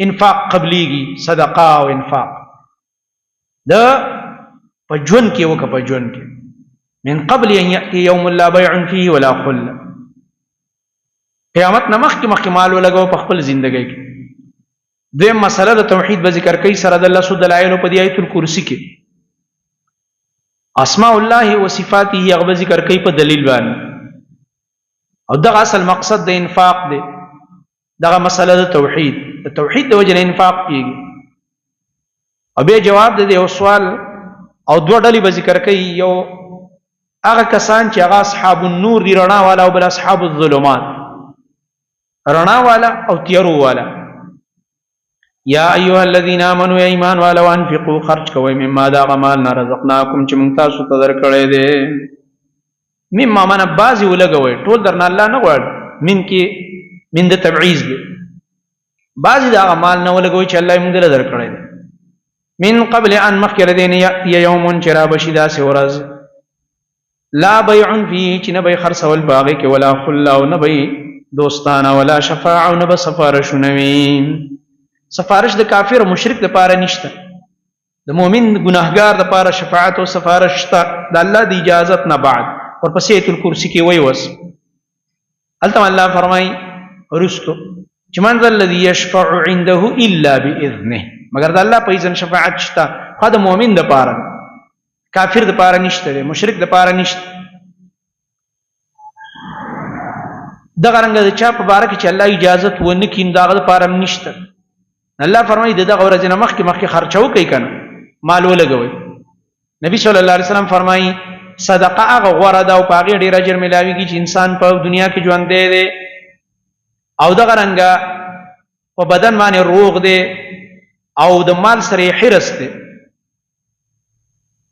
انفاق قبليږي صدقه او انفاق د پجون کې وک پجون کې من قبل ان ياتي يوم لا بيع فيه ولا خله قیامت نمخ کې مخکمال ولګو په خپل ژوندۍ کې د مسله د توحید به ذکر کوي سره د الله سود دلایل په دی آیت الکرسی کې اسماء الله و صفاته هغه ذکر کوي په دلیل باندې او دغه اصل مقصد د انفاق دی دغه مسله د توحید د وجه انفاق کیږي او به جواب د یو سوال او دوه ډلې به ذکر کوي یو هغه کسان چې هغه اصحاب النور دی رڼا والا او بل اصحاب الظلمات رڼا والا او تیارو والا یا ایها الذين امنوا ایمان والا وانفقوا خرج کوئ مما دا غمال رزقناکم چې موږ تاسو ته درکړی دی مما من بازي ولګوي ټول درنه الله نه غواړي من کې من د تبعیض دی بازي دا غمال نه ولګوي چې الله موږ له درکړی دی من قبل ان مخکره دین یا یوم چرا بشدا سورز لا بيع فيه چې نه به خرڅول باغ کې ولا خلا او نه به دوستانه ولا شفاعه او نه به سفارش نوي سفارش د کافر او مشرک لپاره نشته د مؤمن ګناهګار لپاره شفاعت او سفارش شته د الله د اجازت نه بعد ورپسې ایت الکرسی کې وای وس التم الله فرمای رستو چې من ذا الذي يشفع عنده الا باذنه مگر د الله په اذن شفاعت شته خو د مؤمن د پاره کافر د پاره نشته مشرک د پاره نشته دغه رنګ د چا په باره کې چې الله اجازت ونه کین دغه د پاره نشته الله فرمایي دغه ورځ نه مخکې خرچو کوي کنه مال ولګوي نبی صلی الله علیه وسلم فرمایي صدقه هغه غوړه دا او پاغي ډیر اجر ملاويږي چې انسان په دنیا کې ژوند دی او دغه رنګ په بدن باندې روغ دی او د مال سره حرس دی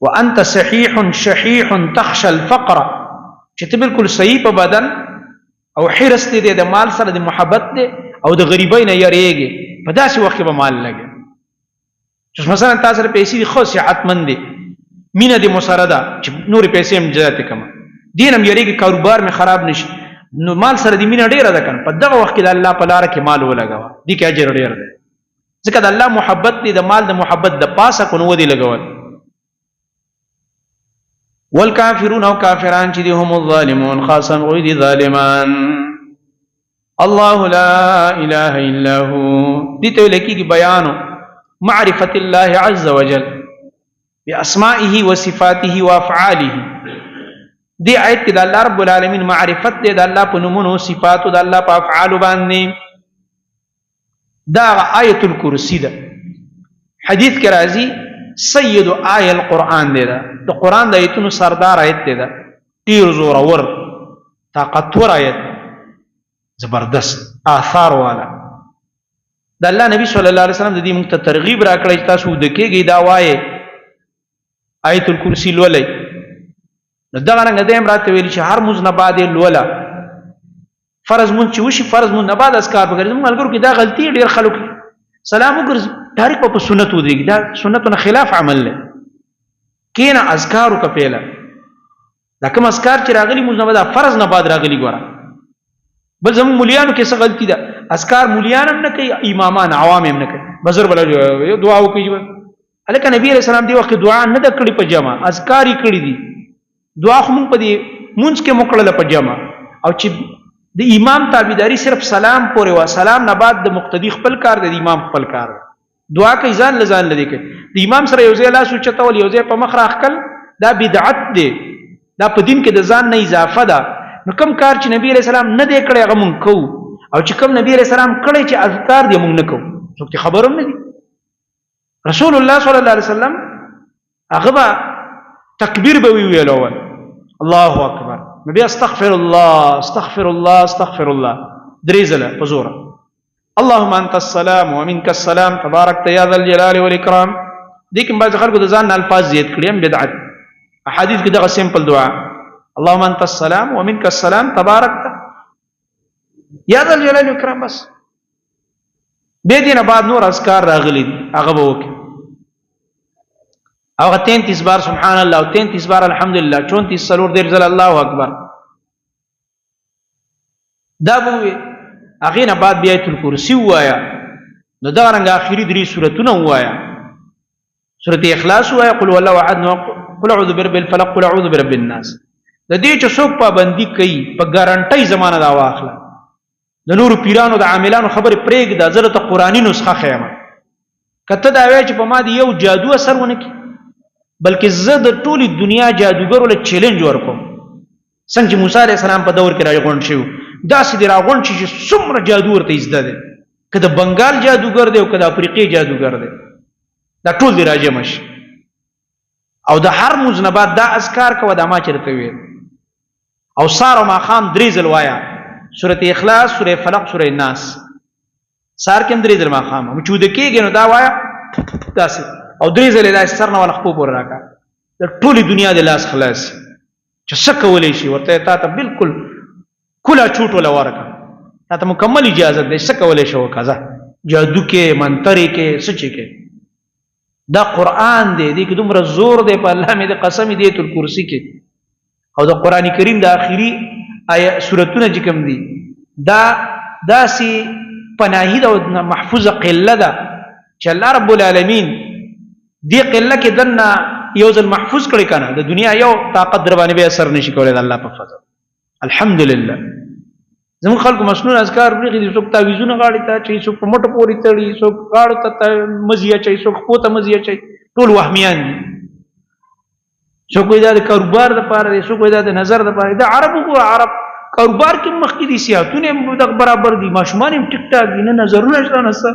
وانت صحيح شحيح تخشى الفقر چې ته بالکل صحیح په بدن او حرس دی د مال سره د محبت دی او د غریبۍ نه یریږي په داسې وخت کې به مال لګي چې مثلا تاسو سره پیسې خو صحتمند دي مینه دې مسرده چې نور پیسې هم جاته کما دینم یریږي کاروبار می خراب نشي نو مال سره دې مینه ډیره ده کنه په دغه وخت کې د الله په لار کې مال ولګاوه دې کې اجر ډیر دی ځکه د الله محبت دی د مال د محبت د پاسه کو نو ودی لګول. والکافرون او کافران چې دي هم الظالمون خاصا غوی دي ظالمان. الله لا اله الا هو دي ته لکی کی بیان معرفت الله عز وجل باسمائه وصفاته وافعاله. دی آیت کې د الله رب العالمین معرفت دی د الله په نومونو صفاتو د الله په افعال باندې. دا آیت الکرسی ده. حدیث کې راځي سید آیه القرآن دی دا د قرآن د آیتونو سردار آیت دی دا ډیر زورور طاقتور آیت زبردست آثار والا. د الله نبی صلی الله علیه وسلم د دې موږ ته ترغیب راکړی چې تاسو د کېږئ دا وایي آیت الکرسی لولئ. نو دغه رنګه دیم راته ویلي چې هر مونځ نه بعد یې لوله. فرض مونځ چې وشي فرض مونځ نه بعد اذکار وکړئ. زموږ ملګرو کې دا غلطي ډېر خلکو سلام وګرځي ډایرکټ په سنت ودرېږي. دا سنتونه خلاف عمل دی. کینه اذکار وکړه پیله. دا کوم اذکار چې راغلي مونځ نه بعد فرض نه بعد راغلي ګوره. بل زموږ مليانو کې څه غلطي ده اذکار مليان هم نه کوي امامان عوام هم نه کوي. بزر بل دعا وکړي هلکه نبی علیہ السلام دی وخت دعا نه د کړي په جمع اذکار یې کړي دي. دعا خو مونږ په دې مونځ کې مکړله په جمع او چې د امام تابعداري صرف سلام پورې وا. سلام نه بعد د مقتدی خپل کار دی د امام خپل کار دی. دعا کوي ځان لزان لدی کوي د امام سره یو ځای لاس اوچتول یو ځای په مخ راخکل دا بدعت دی. دا په دین کې د ځان نه اضافه ده. نو کوم کار چې نبی علیہ السلام نه دی کړی هغه مونږ کوو او چې کوم نبی علیہ السلام کړی چې اذکار دی مونږ نه کوو. څوک ته خبر هم نه دي. رسول الله صلی الله علیه وسلم هغه به تکبیر به ویل اول الله اکبر نبی استغفر الله استغفر الله استغفر الله درې ځله په زور اللهم انت السلام ومنك السلام تبارك يا ذا الجلال والاكرام. دې کوم بعض خلکو د ځان الفاظ زیات کړي هم بدعت. احادیث کې دغه سیمپل دعا اللهم انت السلام ومنك السلام تبارك يا ذا الجلال والاكرام بس. به دې نه بعد نور اذکار راغلي هغه به وکړي. او 33 بار سبحان الله او 33 بار الحمدلله 34 سلور دیر ځله الله اکبر. دا به هغې نه بعد بیا آیت الکرسی ووایه. نو دغه رنګه آخري درې سورتونه ووایه. سورت اخلاص ووایه قل هو الله احد قل اعوذ برب الفلق قل اعوذ برب الناس. د دې چې څوک پابندي کوي په ګارانټۍ زمانه دا واخله. د نورو پیرانو د عاملانو خبرې پرېږده زه درته قرآني نسخه ښیم. که ته دا وایې چې په ما د یو جادو اثر ونه کړي بلکې زه د ټولې دنیا جادوګرو له چیلنج ورکوم. څنګه چې موسی علیه السلام په دور کې راغونډ شو داسې دې راغونډ شي چې څومره جادو ورته زده دی. که د بنګال جادوګر دی او که د افریقې جادوګر دی دا ټول دې راجمع شي. او د هر مونځ نه بعد دا اذکار کوه دا ما چې درته ویل. او سهار او ماښام درې ځل وایه سورت اخلاص سورې فلق سورې ناس. سهار کې هم درې ځل ماښام چې ویده کېږي نو دا وایه داسې او درې ځلې داسې سر نه والا خپو پورې راکړه. د ټولې دنیا د لاس خلاص چې څه کولی شي ورته تا ته بالکل کله چوټ ولا ورکړه. تا ته مکمل اجازه دی څه کولی شي وکړه. ځه جادو کې منترې کې څه چې کې دا قرآن دی. دې کې دومره زور دی په الله مې د قسم دی آیت الکرسی کې او د قرآن کریم د آخري سورتونه چې کوم دي دا داسې پناهي ده او محفوظه قله ده چې الله رب العالمین دې قله کې دنه یو ځل محفوظ کړي کنه د دنیا یو طاقت در باندې به اثر نشي کولای د الله په فضل. الحمدلله زموږ خلکو مسنون اذکار ورغلي دي. څوک تعویذونه غاړې ته اچوي څوک په مټو پورې تړي څوک غاړو ته مزي اچوي څوک خپو ته مزي اچوي. ټول وهمیان دي. څوک وایي دا د کاروبار دپاره دی څوک وایي دا د نظر دپاره دی. دا عرب وګوره عرب کاروبار کې مخکې دي صحتونه هم دغه برابر دي ماشومان هم ټیک ټاک دي نه نظرونه شته نه څه.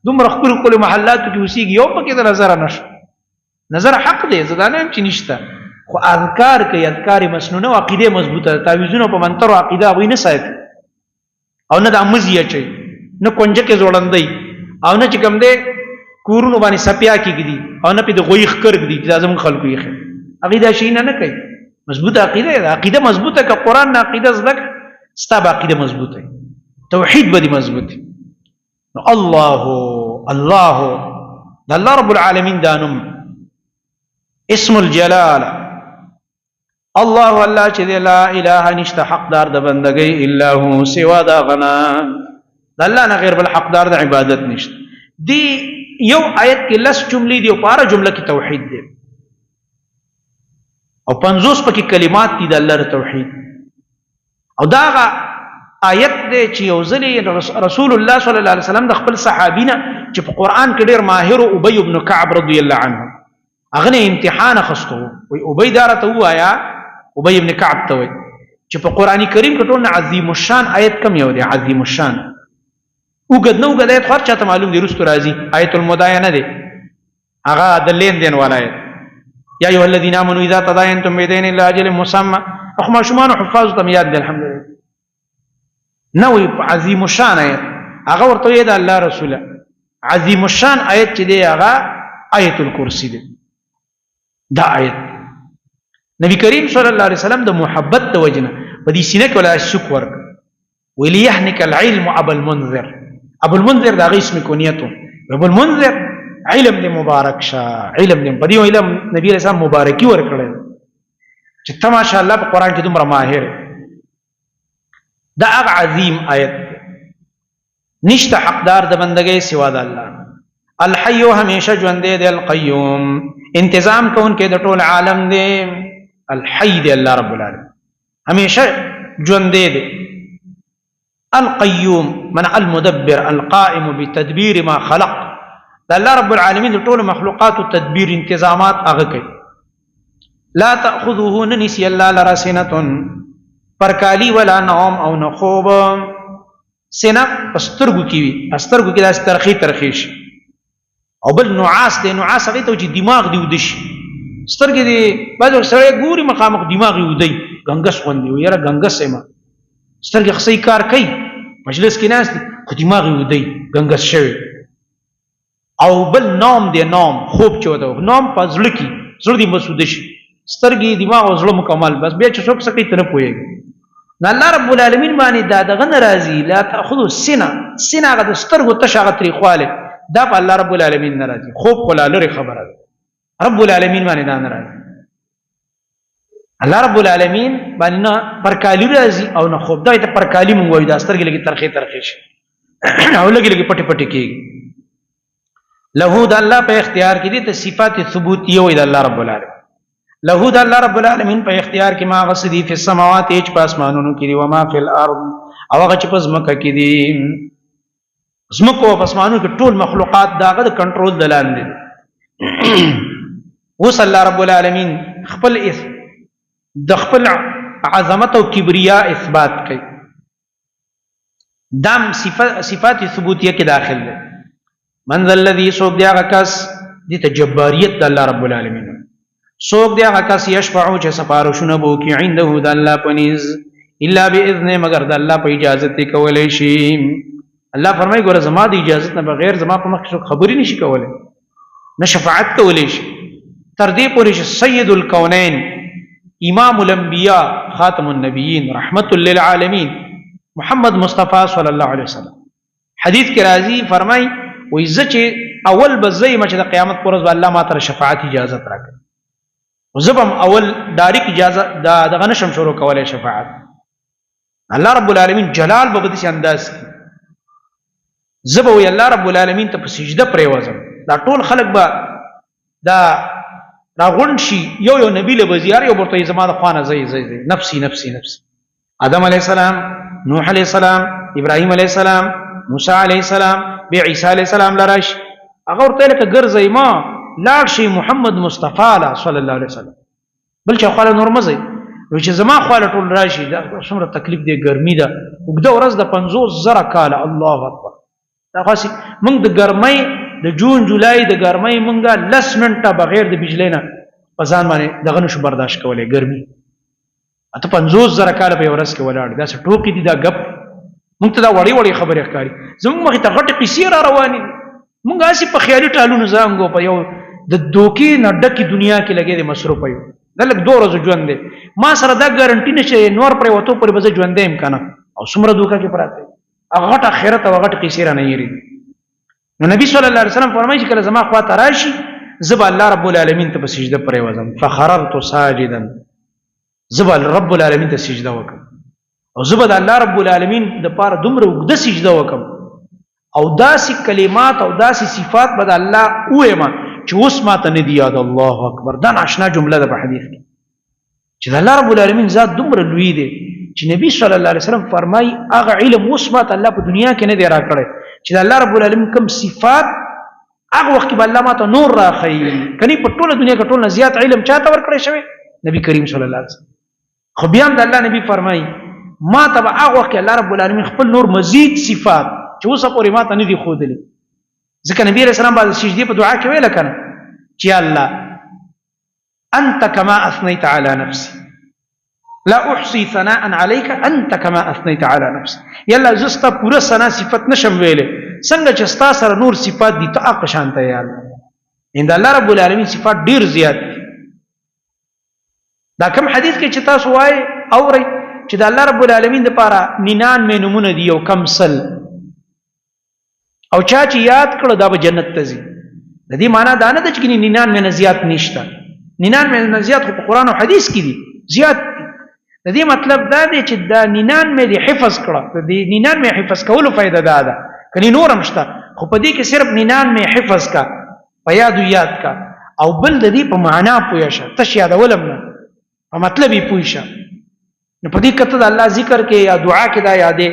دومره ښکلو ښکلو محلاتو کې اوسېږي یو پکې د نظره نشته. نظر حق دی زه دا نه یم چې نشته خو اذکار کوي اذکار مسنونه او عقیده مضبوطه ده. تعویذونه په منتر او عقیده هغوی نه ساتي او نه دا مزي اچوي نه کونجکې زوړندوي او نه چې کوم دی کورونو باندې سپیا کېږدي او نه پې د غویي ښکر ږدي چې دا زموږ خلکو یې هغوی دا شیونه نه کوي. مضبوطه عقیده ده. عقیده مضبوطه که قرآن نه عقیده زده کړه ستا به عقیده مضبوطه توحید به دې مضبوط. نو الله الله د الله رب العالمین دا نوم اسم الجلال الله الله چې لا اله نشته حقدار د بندګۍ الا هو سوا دا غنا د الله نه غیر بل حقدار د عبادت نشته. دی یو آیت کې لس جملې دی او پاره جمله کې توحید دی او 50 پکې کلمات دي د الله توحید او دا آیت دی چې یو ځلې رسول الله صلی الله علیه وسلم د خپل صحابینا چې په قران کې ډېر ماهر او ابی ابن کعب رضی الله عنه هغه نه امتحان خستو وي ابی دارته وایا ابی ابن کعب ته وي چې په قران کریم کې ټول عظیم الشان آیت کم یو دی عظیم الشان وګد نو وګد آیت خور چاته معلوم دی رستو راځي آیت المداینه دی هغه د لین دین ولای یا ایها الذین آمنوا اذا تداینتم بدین الى اجل مسمى اخما شمان حفاظ تم یاد الحمدلله نو عظیم الشان آیت هغه ورته یې د الله رسول عظیم الشان آیت چې دی هغه آیت الکرسی دی دا آیت نبی کریم صلی الله علیه وسلم د محبت د وجنه په دې سینه کې ولا شک ورک وليحنك العلم ابو المنذر ابو المنذر دا اسم کونیته ابو المنذر علم دې مبارک شه علم دې په دې علم نبی رسول مبارکي ورکړل چې تماشا الله په قران کې دومره ماهر دا هغه عظیم آیت نشته حقدار د بندګۍ سوا د الله الحي همیشه ژوند دی القیوم انتظام کون کې د ټول عالم دی الحي دی الله رب العالمین همیشه ژوند دی القیوم من المدبر القائم بتدبیر ما خلق د الله رب العالمین د ټول مخلوقات او تدبیر انتظامات هغه کوي لا تاخذه نسي الله لرا سنه پرکالی ولا نوم او نخوب سنه پسترګو کی وي استرګو کې د ترخی ترخیش او بل نعاس دی نعاس هغه ته چې دماغ دی ودش سترګې دی بعض سره ګوري مخامخ دماغ ودی غنګس غوندي یاره غنګس ما سترګې خصي کار کوي مجلس کې ناس خو دماغ ودی غنګس شوی او بل نوم دی نوم خوب چوده نوم پزړه کی زړه دی مسودش سترګې دماغ او زړه مکمل بس بیا چې څوک سکی ته نه پويږي الله رب العالمین باندې دا دغه ناراضي لا تاخذوا سنه هغه د سترګو تشغه طریقواله دا په الله رب العالمین ناراضي خوب کولا لري خبره رب العالمین باندې دا ناراضي الله رب العالمین باندې پرکالی راضي او نه خوب دا ته پرکالی مونږ وای دا سترګې لګي ترخی شي او لګي پټي پټي کیږي له د الله په اختیار کې دي ته صفات ثبوتیه وای د الله رب العالمین له د الله رب العالمین په اختیار کې ما غسدي په السماوات هیڅ په اسمانونو کې دي و ما فی الارض او هغه چې په زمکه کې دي زمکه او اسمانونو کې ټول مخلوقات داغه د کنټرول دلان دي وصلی الله رب العالمین خپل د خپل عظمت او کبریا اثبات کوي دام صفات ثبوتیه کې داخل دي من ذا الذي سوق دی هغه کس دي تجباریت د الله رب العالمین سوق دی هغه کس یشفعو چې سفارشونه بو کې عنده د الله پنيز الا باذن مگر د الله په اجازه ته کولای شي الله فرمایي ګوره زما د اجازه نه بغیر زما په مخ کې خبري نشي کولای نه شفاعت کولای شي تر دې پورې چې سید الکونین امام الانبیاء خاتم النبیین رحمت للعالمین محمد مصطفی صلی الله علیه وسلم حدیث کې راځي فرمایي وای چې اول بزای مچ د قیامت پر ورځ الله ما تر شفاعت اجازه راکړي زبم اول داریک اجازه دغه نشم شروع کولای شفاعت الله رب العالمین جلال به دې انداز زبو وی الله رب العالمین ته په سجده پریوزم دا ټول خلق به دا راغون شي یو نبی له وزیر یو ورته زمانه خوانه زئی نفسي آدم علیہ السلام نوح علیہ السلام ابراهیم علیہ السلام موسی علیہ السلام بی عیسی علیہ السلام لراش هغه ورته لکه ګرځي ما لاړ شي محمد مصطفی صلی الله علیه وسلم بل چې خاله نور مزي چې زما خاله ټول راشي دا څومره تکلیف دی ګرمي ده وګدا ورځ د 50,000 کال الله اکبر دا خاصي موږ د ګرمۍ د جون جولای د ګرمۍ موږ لس منټه بغیر د بجلی نه پزان باندې دغه نشو برداشت کولای ګرمي اته 50,000 کال په ورځ کې ولاړ دا څه ټوکی دي دا غپ موږ ته دا وړي خبرې ښکاری زموږ مخ ته غټ قصې را روانې موږ اسی په خیالي ټالونو زنګو په یو د دوکي نډکی دنیا کې لګې د مصروف یو دلک 2 ورځې ژوند دي ما سره دا ګارانټی نشه نور پر وته پر بز ژوند دې امکان او څومره دوکا کې پراته هغه غټ اخرت او غټ قصې را نه یری نو نبی صلی الله علیه وسلم فرمایي چې کله زما خوا ته راشي زب الله رب العالمین ته په سجده پرې وزم فخررت ساجدا زب رب العالمین ته سجده وکم او زب الله رب العالمین د پاره دومره وګد سجده وکم او داسې کلمات او داسې صفات به د الله ووایم چې اوس ماته نه دي یاد. الله اکبر. دا ناشنا جمله ده په حدیث کې چې د الله رب العالمین ذات دومره لوی دی چې نبی صلی الله علیه وسلم فرمایي هغه علم اوس ماته الله په دنیا کې نه دی راکړی چې د الله رب العالمین کوم صفات هغه وخت کې به الله ماته نور راښیي. کني په ټوله دنیا کې ټول نه زیات علم چاته ورکړی شوی؟ نبی کریم صلی الله علیه وسلم. خو بیا هم د الله نبی فرمایي ما ته به هغه وخت کې الله رب العالمین خپل نور مزید صفات چې اوسه پورې ما ته نه دي ښودلي. ځکه نبی علیه السلام بعد سجدې په دعا کې ویله که نه چې یا الله انت کما اثنیت علی نفسی لا احصي ثناء عليك انت كما اثنيت على نفسك. یلا زستا پورا ثنا صفت نشم ویلې څنګه چې ستا سره نور صفات دي ته هغه شان ته یا الله. ان الله رب العالمین صفات ډیر زیات دي. دا کوم حدیث کې چې تاسو وایي اورئ چې د الله رب العالمین لپاره 99 نمونه دي او کم سل او چا چې یاد کړو دا به جنت ته ځي. د دې معنا دا نه ده چې 99 نه زیات نشته. 99 نه زیات خو په قرآن او حدیث کې دي زیات. د دې مطلب دا دی چې دا 99 دې حفظ کړه. د دې 99 حفظ کولو فائدہ دا ده کني نور هم شته خو په دې کې صرف 99 حفظ کا په یاد کا او بل د دې په معنا پوه شه تش یادولم نه په مطلب یې پوه شه. نو په دې کته د الله ذکر کې یا دعا کې دا یادې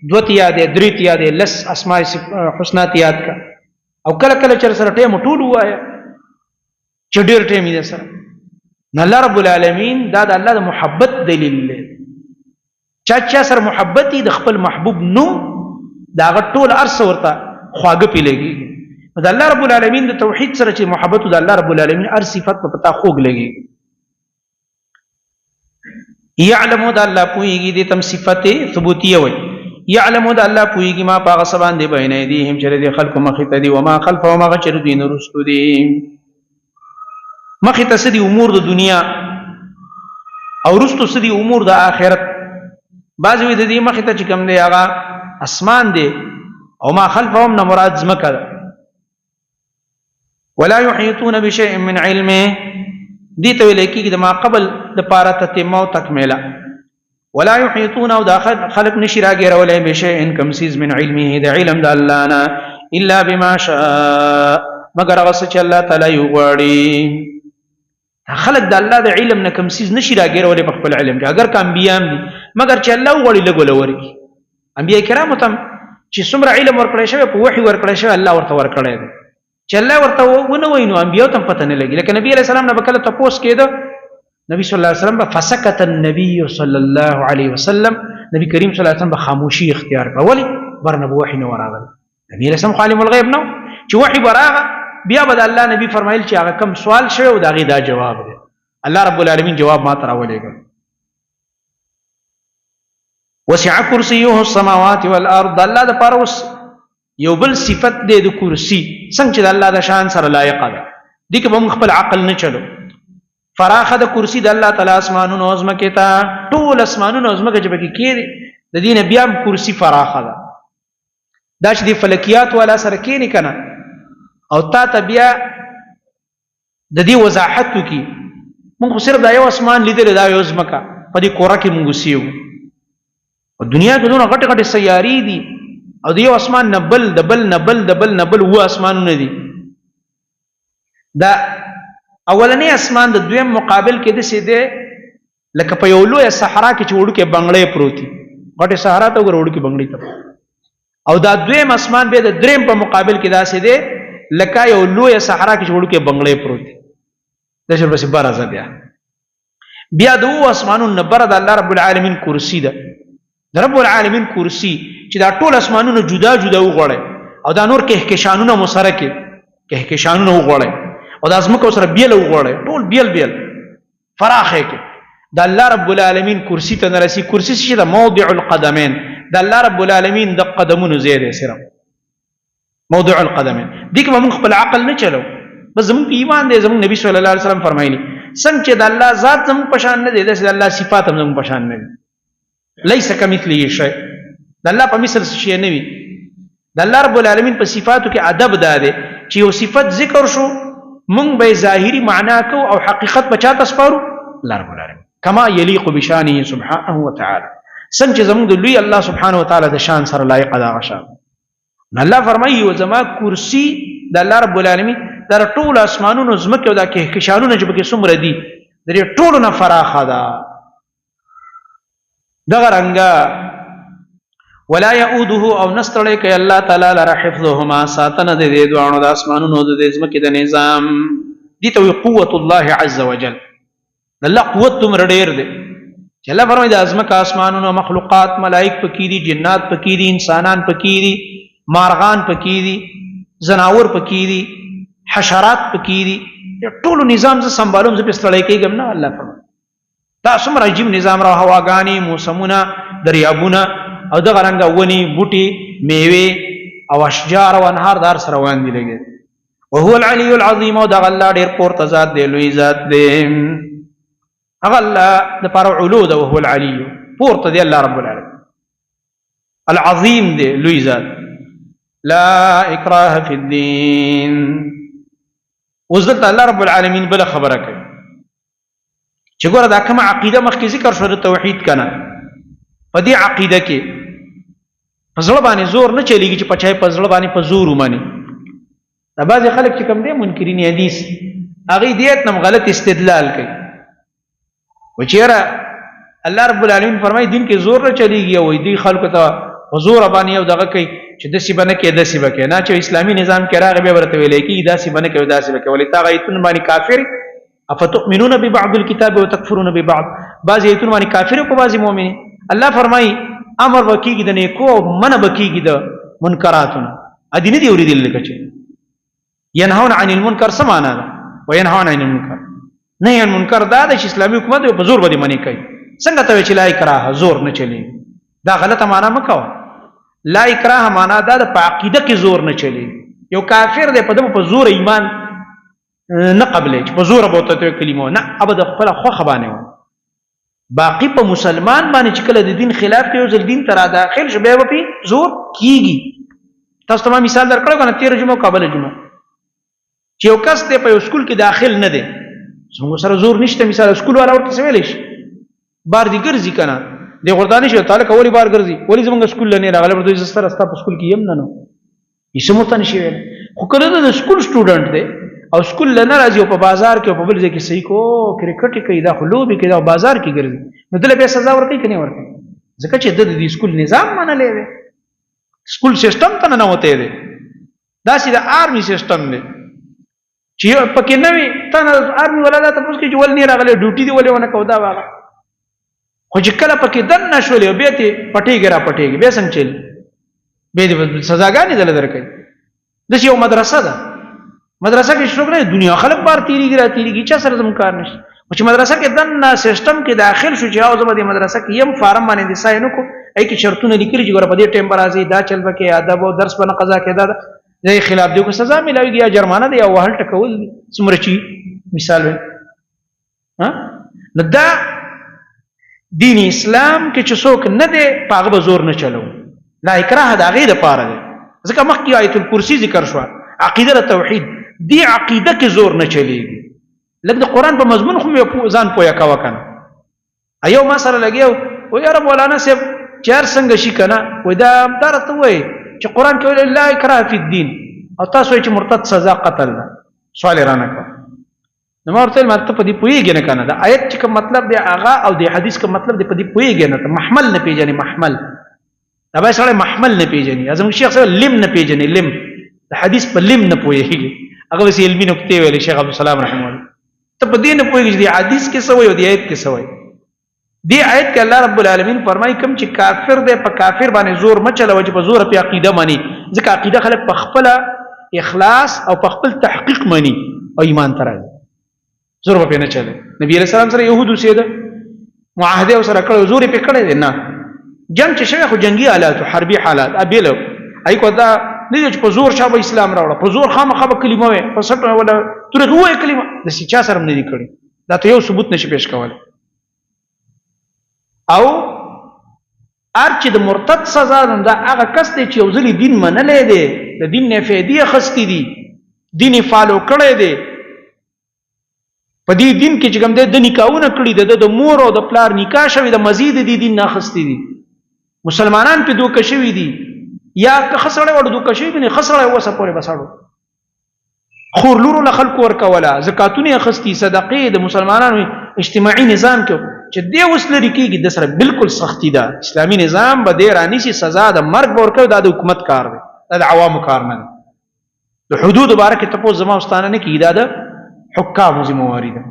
دوت یادې درې یادې لس اسماء حسنا یاد کا او کله کله چر سره ټیم ټول وایا چې ډېر ټیم یې سره. الله رب العالمین دا د الله د محبت دلیل دی. چا سره محبت د خپل محبوب نو دا ټول ارس ورته خواږه پیلېږي. د الله رب العالمین د توحید سره چې محبت د الله رب العالمین ار صفات په پتا خوګ لګي. یعلم د الله پویږي د تم صفته ثبوتیه وي. یعلم د الله پویږي ما پاغه سبان دی بینه دي هم چې د خلق مخته دي و ما خلفه و ما غچر دین رستو دي. مخې ته سدي امور د دنیا او رستو سدي امور د آخرت. بعض وی د دې مخې ته چې کوم دی هغه اسمان دی او ما خلفهم نه مراد ځمکه ده. ولا يحيطون بشيء من علمه دې ته ویل کېږي د ما قبل د پاره تتمه او تکمیله. ولا يحيطون او داخل خلق نشي راګرولای بشيء کم سیز من علمه د علم د الله نه الا بما شاء مگر هغه چې الله تعالی یو غواړي. خلق د الله د علم نه کم سیز نشي راګرولای په خپل علم کې اگر کم بیان دي مگر چې الله وغواړي لګول ورکی. انبیاء کرام ته چې څومره علم ورکړی شوی په وحي ورکړی شوی الله ورته ورکړی دی چې الله ورته ونه وایي نو انبیاء ته پته نه لګي. لکه نبی علیه السلام نه به کله تپوس کېده نبی صلی الله علیه وسلم به فسکت النبي صلی الله علیه وسلم نبی کریم صلی الله علیه وسلم به خاموشي اختیار کړه. ولې ورنه به وحي نه وراغله. نبی علیه السلام عالم الغیب نو چې وحي براغه بیا به الله نبی فرمایل چې هغه کم سوال شوی او داغه دا جواب دی. الله رب العالمین جواب ما ترا ولېګل. وسع کرسیه السماوات والارض. الله د پاره اوس یو بل صفت دی د کرسی څنګه چې د الله د شان سره لایق ده. دي کې به خپل عقل نه چلو. فراخه د کرسی د الله تعالی اسمانونو او ځمکې ته ټول اسمانونو او ځمکه چې پکې کېږي د دې نه بیا کرسی فراخه ده. دا چې د فلکیات والا سره کېنی کنه او تا ته بیا د دې وضاحت وکي موږ صرف دا یو اسمان لیدل دا یو ځمکه په دې کوره کې موږ سیو او دنیا کې دونه غټ غټ سیارې دي او د یو اسمان نبل دبل نبل دبل نبل و اسمانونه دي. دا اولنی اسمان د دویم مقابل کې د سیده لکه په یو لوی صحرا کې چې وړو کې بنگړې پروتي غټه صحرا ته وګور وړو کې بنگړې ته او دا دویم اسمان به د دریم په مقابل کې دا سیده لکه یو لوی صحرا کې چې وړو کې بنگړې پروتي. د شر بس بار بیا د و اسمانونو نه بر د الله رب العالمین کرسی ده. د رب العالمین کرسی چې دا ټول اسمانونو جدا جدا وغوړي او دا نور کهکشانونه مسرکه کهکشانونه وغوړي او د ازمکو سره بیل وغوړي ټول بیل بیل فراخه کې د الله رب العالمین کرسی ته نرسي. کرسی چې د موضع القدمین د الله رب العالمین د قدمونو زیاده سره موضع القدمین. دې کې موږ خپل عقل نه چلو بس زموږ ایمان دی. زموږ نبی صلی الله علیه وسلم فرمایلی څنګه چې د الله ذات زموږ پشان نه دی د الله صفات هم زموږ پشان نه دي. ليس كمثله شيء. د الله په مثل شي نه وي. د الله رب العالمین په صفاتو کې ادب ده چې یو صفت ذکر شو مونږ به ظاهري معنا کو او حقیقت په چاته سپارو الله رب العالمین کما یلیق بشانه سبحانه وتعالى. څنګه چې زموږ د لوی الله سبحانه وتعالى د شان سره لایق ده غشا. الله فرمایي او زما کرسی د الله رب العالمین در ټول اسمانونو زمکه او د کهکشانونو چې بګې څومره دي د ټولو نه فراخه ده دغه رنګه ولا يؤوده او نستړی کوي الله تعالی لره حفظهما ساتنه د دې دوانو د اسمانونو د زمکه د نظام دي ته قوت الله عز وجل الله قوت تم ډېر دی چې الله فرمایي د ازمکه اسمانونو مخلوقات ملائک پکې دي جنات پکې دي انسانان پکې دي مارغان پکې دي زناور پکې دي حشرات پکې دي ټول نظام ز سمبالوم ز پستړی کېږم نه الله فرمایي دا څومره عجیب نظام را هواګانی موسمونه دریابونه او دغه رنګه ونی بوټي میوه او اشجار او انهار دار سره روان دي لګي وهو العلي العظيم او دغه الله ډېر پورته ذات دی لوی ذات دی هغه الله د پر علو ده وهو العلي پورته دی الله رب العالمین العظیم دی لوی ذات لا اکراه فی الدین وزدت الله رب العالمین بل خبره کوي چې ګوره دا کومه عقیده مخکې ذکر شو د توحید کنه په دې عقیده کې په زړه باندې زور نه چلیږي چې پچای په زړه باندې په زور ومني دا بعض خلک چې کوم دي منکرین حدیث هغه دیت نم غلط استدلال کوي و چیرې الله رب العالمین فرمایي دین کې زور نه چلیږي او دې خلکو ته حضور باندې او دغه کوي چې د سی باندې کې د سی بکې نه چې اسلامي نظام کې راغی به ورته ویلې کې د سی باندې کې د سی بکې ولې تا غیتون باندې کافر افتؤمنون ببعض الكتاب وتكفرون ببعض بعض ایتون باندې کافر او بعض مؤمن الله فرمایي امر وکیږي د نیکو او منع وکیږي د منکراتونه ادي نه دی اوریدل لکه ينهون عن المنکر سمانا وينهون عن المنکر نه عن منکر دا د اسلامي حکومت په زور باندې منی کوي څنګه ته چې لا اکراه زور نه چلی دا غلطه معنا مکو لا اکراه معنا دا د عقیده کې زور نه چلی یو کافر دی په زور ایمان نه قبلې په زور بوته کلمه نه ابد خپل خو باندې باقی په مسلمان باندې چې کله د دین خلاف کوي او ځل دین تر داخل شو به په زور کیږي تاسو ته مثال درکړم کنه 13 جمعه قبل جمعه چې یو کس ته په سکول کې داخل نه دی څنګه سره زور نشته مثال سکول والا ورته ویل شي بار دي ګرځي کنه د غردانی شو تعالی کولی بار ګرځي ولی زمونږ سکول نه راغله ورته زستر استا په سکول کې يم نه نو یسمو ته نشي ویل خو کله د سکول سټوډنټ دی او سکول نه راځي او په بازار کې او په بل ځای کې صحیح کو کرکټ کوي دا خلوبي کوي دا بازار کې ګرځي نو دله به سزا ورکړي کني ورکړي ځکه چې د دې سکول نظام منلې دی سکول سیستم ته نه وته دی دا سیده آرمي سیستم دی چې پکې نه وي ته آرمي ولا ته پوښتنه کې ول نه راغله ډیوټي دی ولې ونه کودا واغه خو چې کله پکې دن نشولې به ته پټيږي را پټيږي به څنګه چل به دې سزاګانې دل درکې د یو مدرسه ده مدرسه کې شروع کړي دنیا خلک بار تیریږي را تیریږي چا سره زم کار نشي او چې مدرسه کې دن سیستم کې داخل شو چې او زما د مدرسه کې يم فارم باندې دي ساينو کو اي کې شرطونه لیکلي چې ګور په دې ټیم پر راځي دا چل بکې ادب او درس باندې قضا کې دا د خلاف دی کو سزا ملويږي یا جرمانه دی او وهل ټکول څومره چی مثال ها دا دین اسلام کې چې څوک نه دی پاغه به زور نه چلو لا اکراه دا غیر پاره دی ځکه مخکې آیت الکرسی ذکر شو عقیده توحید دی عقیده کې زور نه چلیږي لکه د قران په مضمون خو مې ځان پویا کاوه کنه ایو ما سره لګیو او یا رب مولانا صاحب چار څنګه شي کنه و دا درته وای چې قران کې لا اکراه فی الدین او تاسو چې مرتد سزا قتل ده سوال رانه کو نو ورته مرته په دې پویږي نه کنه دا آیت چې کوم مطلب دی هغه او د حدیث کوم مطلب دی په دې پویږي نه ته محمل نه پیژنې محمل دا به سره محمل نه پیژنې اعظم شیخ سره لم نه پیژنې لم د حدیث په لم نه پویږي هغه وسی علمي نقطې ویل شیخ عبد السلام رحمه الله ته په دې نه پویږي دی حدیث کې څه وایي او دی آیت کې څه وایي دی آیت کې الله رب العالمین فرمایي کوم چې کافر دی په کافر باندې زور مچلو چې په زور په عقیده مانی ځکه عقیده خلک په خپل اخلاص او په خپل تحقیق مانی او ایمان ترای زور په نه چله نبی علیہ السلام سره يهودو سیده معاهده سره کړو زور په کړی نه جنگ چې شوی خو جنگي حالات او حربي حالات ابيلو اي کو دا نه چې په زور شابه اسلام راوړه په زور خامخا کلمه وي په سټ ولا ترغه وي کلمه د سچا سره نه دي کړی دا ته یو ثبوت نشي پیش کولای او ارچ د مرتد سزا دا هغه کس دی چې یو ځلی دین منلې دی د دین نه فائدې خستی دي دین فالو کړی دی په دې دین کې چې کوم د نکاحونه کړی د مور او د پلار نکاح شوی د مزید د دین نه خستی دي مسلمانان په دوه کشوي دي یا که خسړې وړو دوکه شي بني خسړې وسه پورې بساړو خور لورو له خلکو ورکوله زکاتونه اخستي صدقې د مسلمانانو اجتماعي نظام کې چې دی اوس لري کېږي د سره بالکل سختی ده اسلامي نظام به دی رانیسي سزا د مرګ ورکوي دا د حکومت کار دی دا د عوامو کار نه دی د حدود مبارکه تپوس زما واستانه نه کېږي دا د حکامو ذمواري ده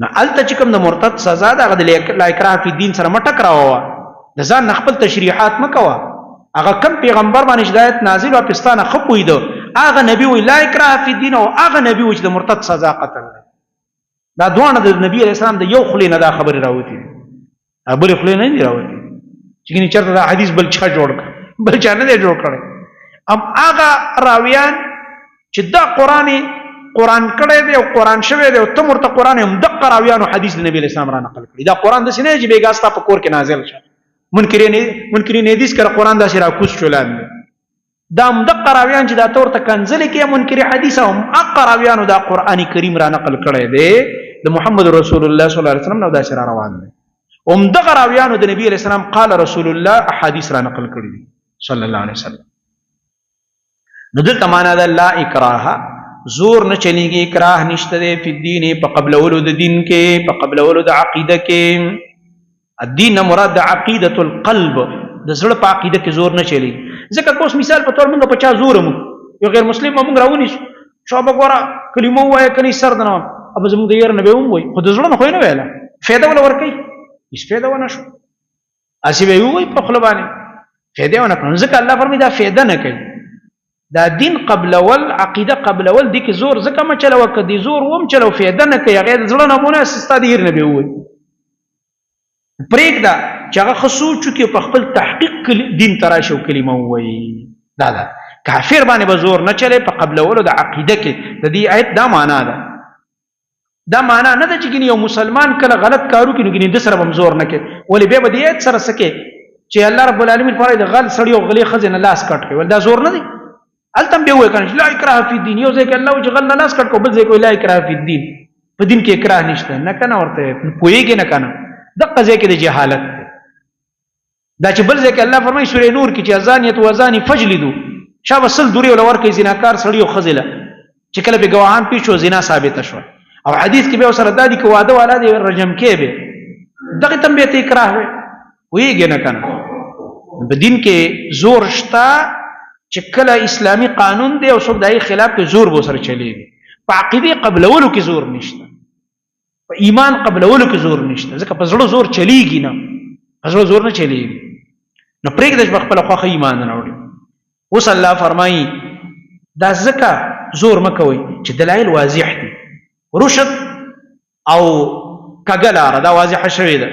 نه هلته چې کوم د مرتد سزا ده هغه د لا اکراه فی الدین سره مه ټکراوه د ځان نه خپل تشریحات مه کوه هغه کم پیغمبر باندې هدایت نازل و پستانه ښه پوهېده هغه نبي وایي لا اکراه فی الدین او هغه نبي وایي چې د مرتد سزا قتل ده دا دواړه د نبی علیه السلام د یو خولې نه دا خبرې راوتې دي بلې خولې نه دي راوتې چې ګینې چېرته دا حدیث بل چا جوړ کړ بل چا نه دی جوړ کړی هغه راویان چې دا قرآن کړی دی او قرآن شوی دی او ته ورته قرآن همدقه راویانو حدیث د نبي علیه السلام را نقل کړي دا قرآن داسې نه دی چې بېګا ستا په کور کې نازل شه منکرین حدیث کړه قرآن داسې راکوز چولان دی دا همدقه راویان چې دا ته ورته کنځلې کې منکر حدیث او همدقه راویانو دا قرآن کریم را نقل کړی دی د محمد رسول الله صلی الله علیه وسلم نو دا سره روان دي همدغه راویانو د نبی علیہ السلام قال رسول الله احادیث را نقل کړي دي صلی الله علیه وسلم نو دلته معنا ده لا اکراه زور نه چلیږي اکراه نشته دی په دین په قبل اولو د دین کې په قبل اولو د عقیده کې الدین مراد د عقیده القلب د زړه په عقیده کې زور نه چلیږي ځکه کوم مثال په تور موږ په چا زور مو یو غیر مسلم موږ راونی شو به ګوره کلمه وایي کني سر دنه اب زموږ د یار نه به وای خو د زړه نه خو نه ویله فایده ولا ورکي هیڅ فایده ونه شو اسی به وای په خپل باندې فایده ونه کړو ځکه الله فرمایي دا فایده نه کوي دا دین قبل ول عقیده قبل ول دي کې زور ځکه ما چلو کدي زور وم چلو فایده نه کوي غیر زړه نه مونږه ستا د یار نه به وای پریک دا چې هغه خصوص چې په خپل تحقیق دین تراشو کلمه وای دا کافر باندې به زور نه چلے په قبل ول د عقیده کې د دې آیت دا معنا ده دا معنا نه ده چې یو مسلمان کله غلط کارو کوي نو د سره بمزور نه کوي ولې به دې سره سکه چې الله رب العالمین فرمایي د غل سړی او غلی خزنه لاس کټ کوي ول دا زور نه دی التم به وای کنه لا اکراه فی الدین یو ځکه الله چې غل لاس کټ کو بل ځکه لا اکراه فی الدین په دین کې اکراه نشته نه کنه ورته پویږي نه کنه دغه ځکه د جهالت دا چې بل ځکه الله فرمایي سورې نور کې چې ازانیت وزانی فجلدو شابه سل دوری ول ورکه زیناکار سړی او خزله چې کله به گواهان پیښو زنا ثابت شو او حدیث کې به سره دادی کو واده والا دی رجم کې به دغه تم به اکراه ویږي نه کنه په دین کې زور شتا چې کله اسلامی قانون دی او څوک دای خلاف کې زور به سره چلیږي په عقیده قبل اولو کې زور نشته په ایمان قبل اولو کې زور نشته ځکه په زړه زور چلیږي نه په زړه زور نه چلیږي نو پرېږده چې خپل خو ایمان نه وړي اوس الله فرمایي دا ځکه زور مکوي چې دلایل واضح دي رشد او کګلاره دا واضح شوی ده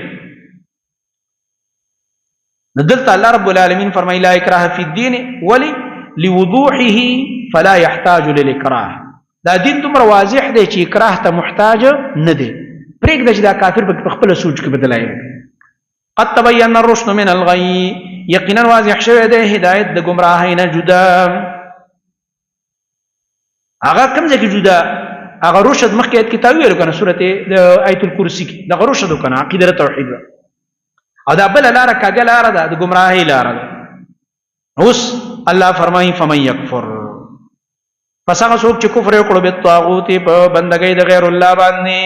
ندلت الله رب العالمین فرمایي لا اکراه فی الدین ولی لوضوحه فلا يحتاج للاکراه دا دین دومره واضح دی چې اکراه ته محتاج نه دی پرېږده چې دا کافر په خپل سوچ کې بدلایي قد تبين الرشد من الغي یقینا واضح شوی دی هدایت د گمراهی نه جدا هغه کوم ځای کې جدا هغه رشد مخکې آیت کې تاویل کنه سورته د آیت الکرسی کې دغه رشد کنه عقیده توحید او دا بل لار کاګل لار ده د گمراهی لار ده اوس الله فرمایي فمن یکفر پس هغه څوک چې کفر وکړي به طاغوت په بندګۍ د غیر الله باندې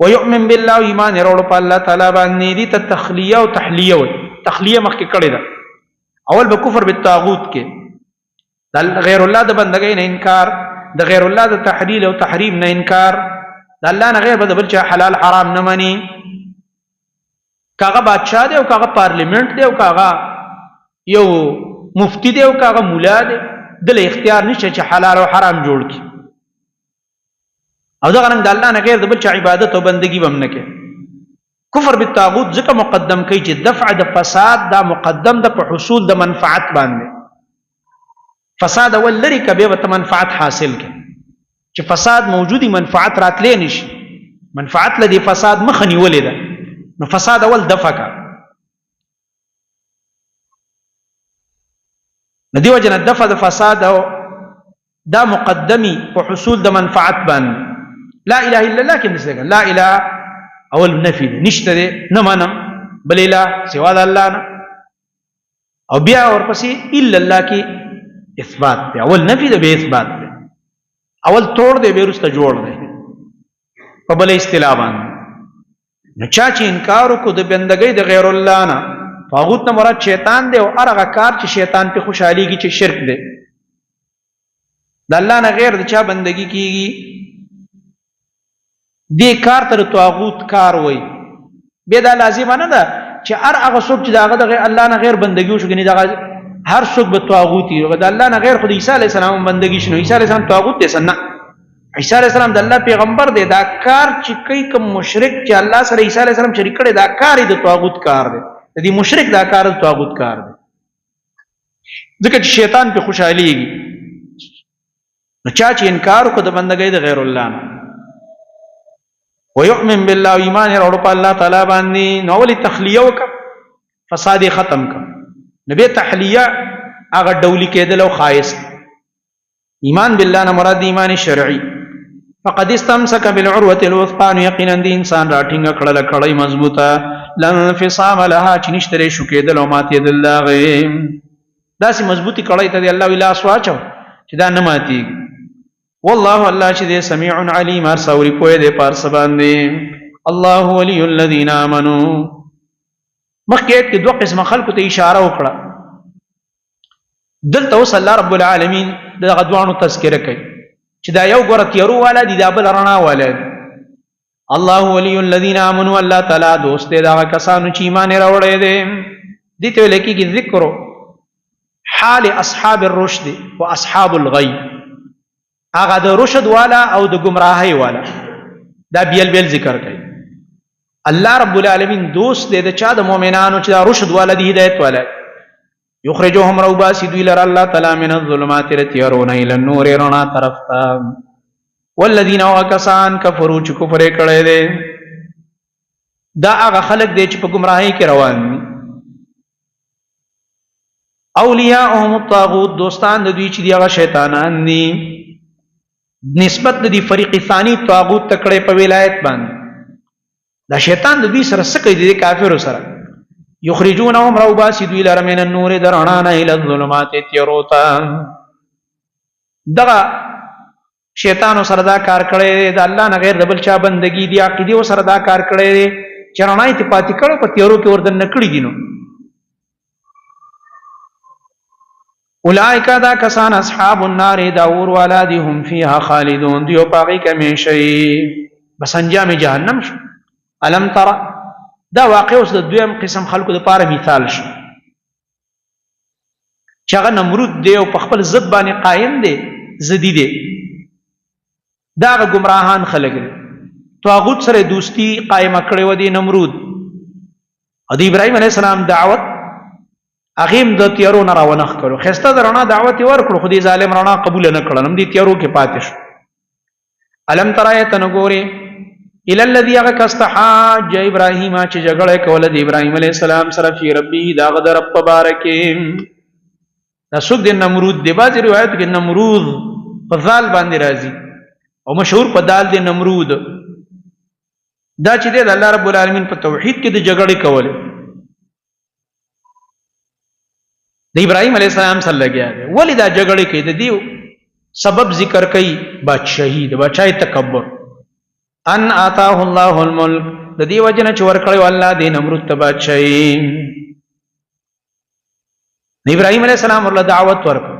ويؤمن بالله ایمان وروړو په الله تعالی باندې دي ته تخلیه او تحلیه وي تخلیه مخکې کړی ده اول به کفر بالطاغوت کې د غیر الله د بندګۍ نه انکار د غیر الله د تحلیل او تحریم نه انکار د الله نه غیر بل چا حلال حرام نه مانی کاغه بادشاہ دی او کاغه پارلیمنت دی او کاغه یو مفتی دی او کاغه مولا دی دل اختیار نشته چې حلال او حرام جوړ کی او دا غنم د الله نه غیر د بل چا عبادت او بندگی بم نه کې کفر بالطاغوت ځکه مقدم کوي چې دفع د فساد دا مقدم د په حصول د منفعت باندې فساد اول لري کبه وت منفعت حاصل کې چې فساد موجودی منفعت راتلې نشي منفعت لدی فساد مخنی ولې ده نو فساد اول دفع کا ندی وجنه دفع د فساد او دا مقدمی په حصول د منفعت باندې لا اله الا الله کې مثلا لا اله اول نفي نشته نه منم بل اله سوا د الله نه او بیا ورپسې الا الله کې اثبات دی. اول نفي دی به اثبات دی، اول توڑ دی به وروسته جوړ دی په بل اصطلاح باندې. نو چا چې انکار وکړو د بندګۍ د غیر الله نه، طاغوت نه مراد شیطان دی او هغه کار چې شیطان په خوشحاليږي چې شرک دی. د الله نه غیر د چا بندګي کیږي دې کار ته طاغوت کار وای. به دا لازم نه ده چې هر هغه څوک چې داغه د الله نه غیر بندګي وشو کني دا هر څوک به طاغوت وي. د الله نه غیر خو د عیسی علی السلام بندګي شنو، عیسی علی السلام طاغوت دي سنه، عیسی علی السلام د الله پیغمبر دی. دا کار چې کوي کوم مشرک چې الله سره عیسی علی السلام شریک کړي دا کار د طاغوت کار دی، د دې مشرک دا کار د طاغوت کار دی. ځکه چې شیطان په خوشحاليږي. نو چا چې انکار وکړ د بندګۍ د غیر الله نه ويؤمن بالله ایمان وروړ په الله تعالی باندې، نو ولې تخلیه وکړه فساد ختم کړه. نبی تحلیه هغه ډولی کېدل او خایس. ایمان بالله نه مراد ایمان شرعي. فقد استمسك بالعروه الوثقى، یقینا دې انسان راټینګ کړل کړی مضبوطه، لن انفصام لها چې نشته شو کېدل او ماتې دل غي داسې مضبوطی کړی ته الله ویلا سواچو چې دا نه ماتېږي. والله الله چې دې سميع عليم هر څوري پوهه دې پارس باندې. الله ولي الذين امنوا، مخکې کې دوه قسم خلکو ته اشاره وکړه، دلته اوس الله رب العالمین د غدوانو تذکره کوي چې دا یو ګوره تیرو والا دي دا بل رڼا والا دي. الله ولي الذين امنوا، الله تعالی دوست دی دا کسانو چې ایمان راوړی دي. دې ته لکه کې ذکر حال اصحاب الرشد و اصحاب الغي، هغه د رشد والا او د گمراهی والا دا بیل بیل ذکر کوي. الله رب العالمین دوست دی د چا د مؤمنانو چې دا رشد والا دی هدایت والا. یخرجهم روباسی دوی لر الله تعالی من الظلمات رتيرون الى النور رڼا طرف ته. والذین وکسان کفروا چې کفر کړي دي دا هغه خلق دی چې په گمراهی کې روان دي. اولیاءهم الطاغوت، دوستان د دوی چې دی هغه شیطانان دي. نسبت د دې فریق ثانی طاغوت تکړه په ولایت باندې. دا شیطان د دوی سره سکه دي کافرو سره. یخرجونهم روباسی دوی لر من النور درانان الى الظلمات تیروتا. دغه شیطانو سره دا کار کړی د الله نه غیر د بل چا بندگی دی عقیده او سره دا کار کړی چې رڼای ته پاتې کړو په تیرو کې وردن نکړی دي. نو اولئک دا کسان اصحاب النار داور والا دی هم فیها خالدون، دیو پاقی کمی شئی بس انجام جہنم شو. علم ترى دا واقع اوس د دویم قسم خلکو د پاره مثال شو چې هغه نمرود دی او په خپل ضد باندې قائم دی زدی دی. دا گمراهان خلک دي طاغوت سره دوستی قائم کړي و دي نمرود. او د ابراهيم عليه السلام دعوت اغیم د تیارو نه راونخ کړو، خسته د رڼا دعوت ورکړو، خو دې ظالم رڼا قبول نه کړل، هم دې تیارو کې پاتې شو. الم ترى تنګوري الى الذي استحاج ابراهيم چې جګړه کوله د ابراهيم عليه السلام سره فی ربي دا غد رب بارکیم. دا څوک د نمرود دی؟ بعض روایت کې نمرود په ذال باندې راځي او مشهور په دال دی نمرود. دا چې د الله رب العالمین په توحید کې د جګړې کوله د ابراهيم عليه السلام سره لګیا دی. ولی دا جګړې کې د دیو سبب ذکر کوي بادشاہي د بادشاہي تکبر. ان آتاه الله الملک، د دې وجنه چې ورکړی الله دې نمرود ته بادشاہي. ابراهيم عليه السلام ورله دعوت ورکړ.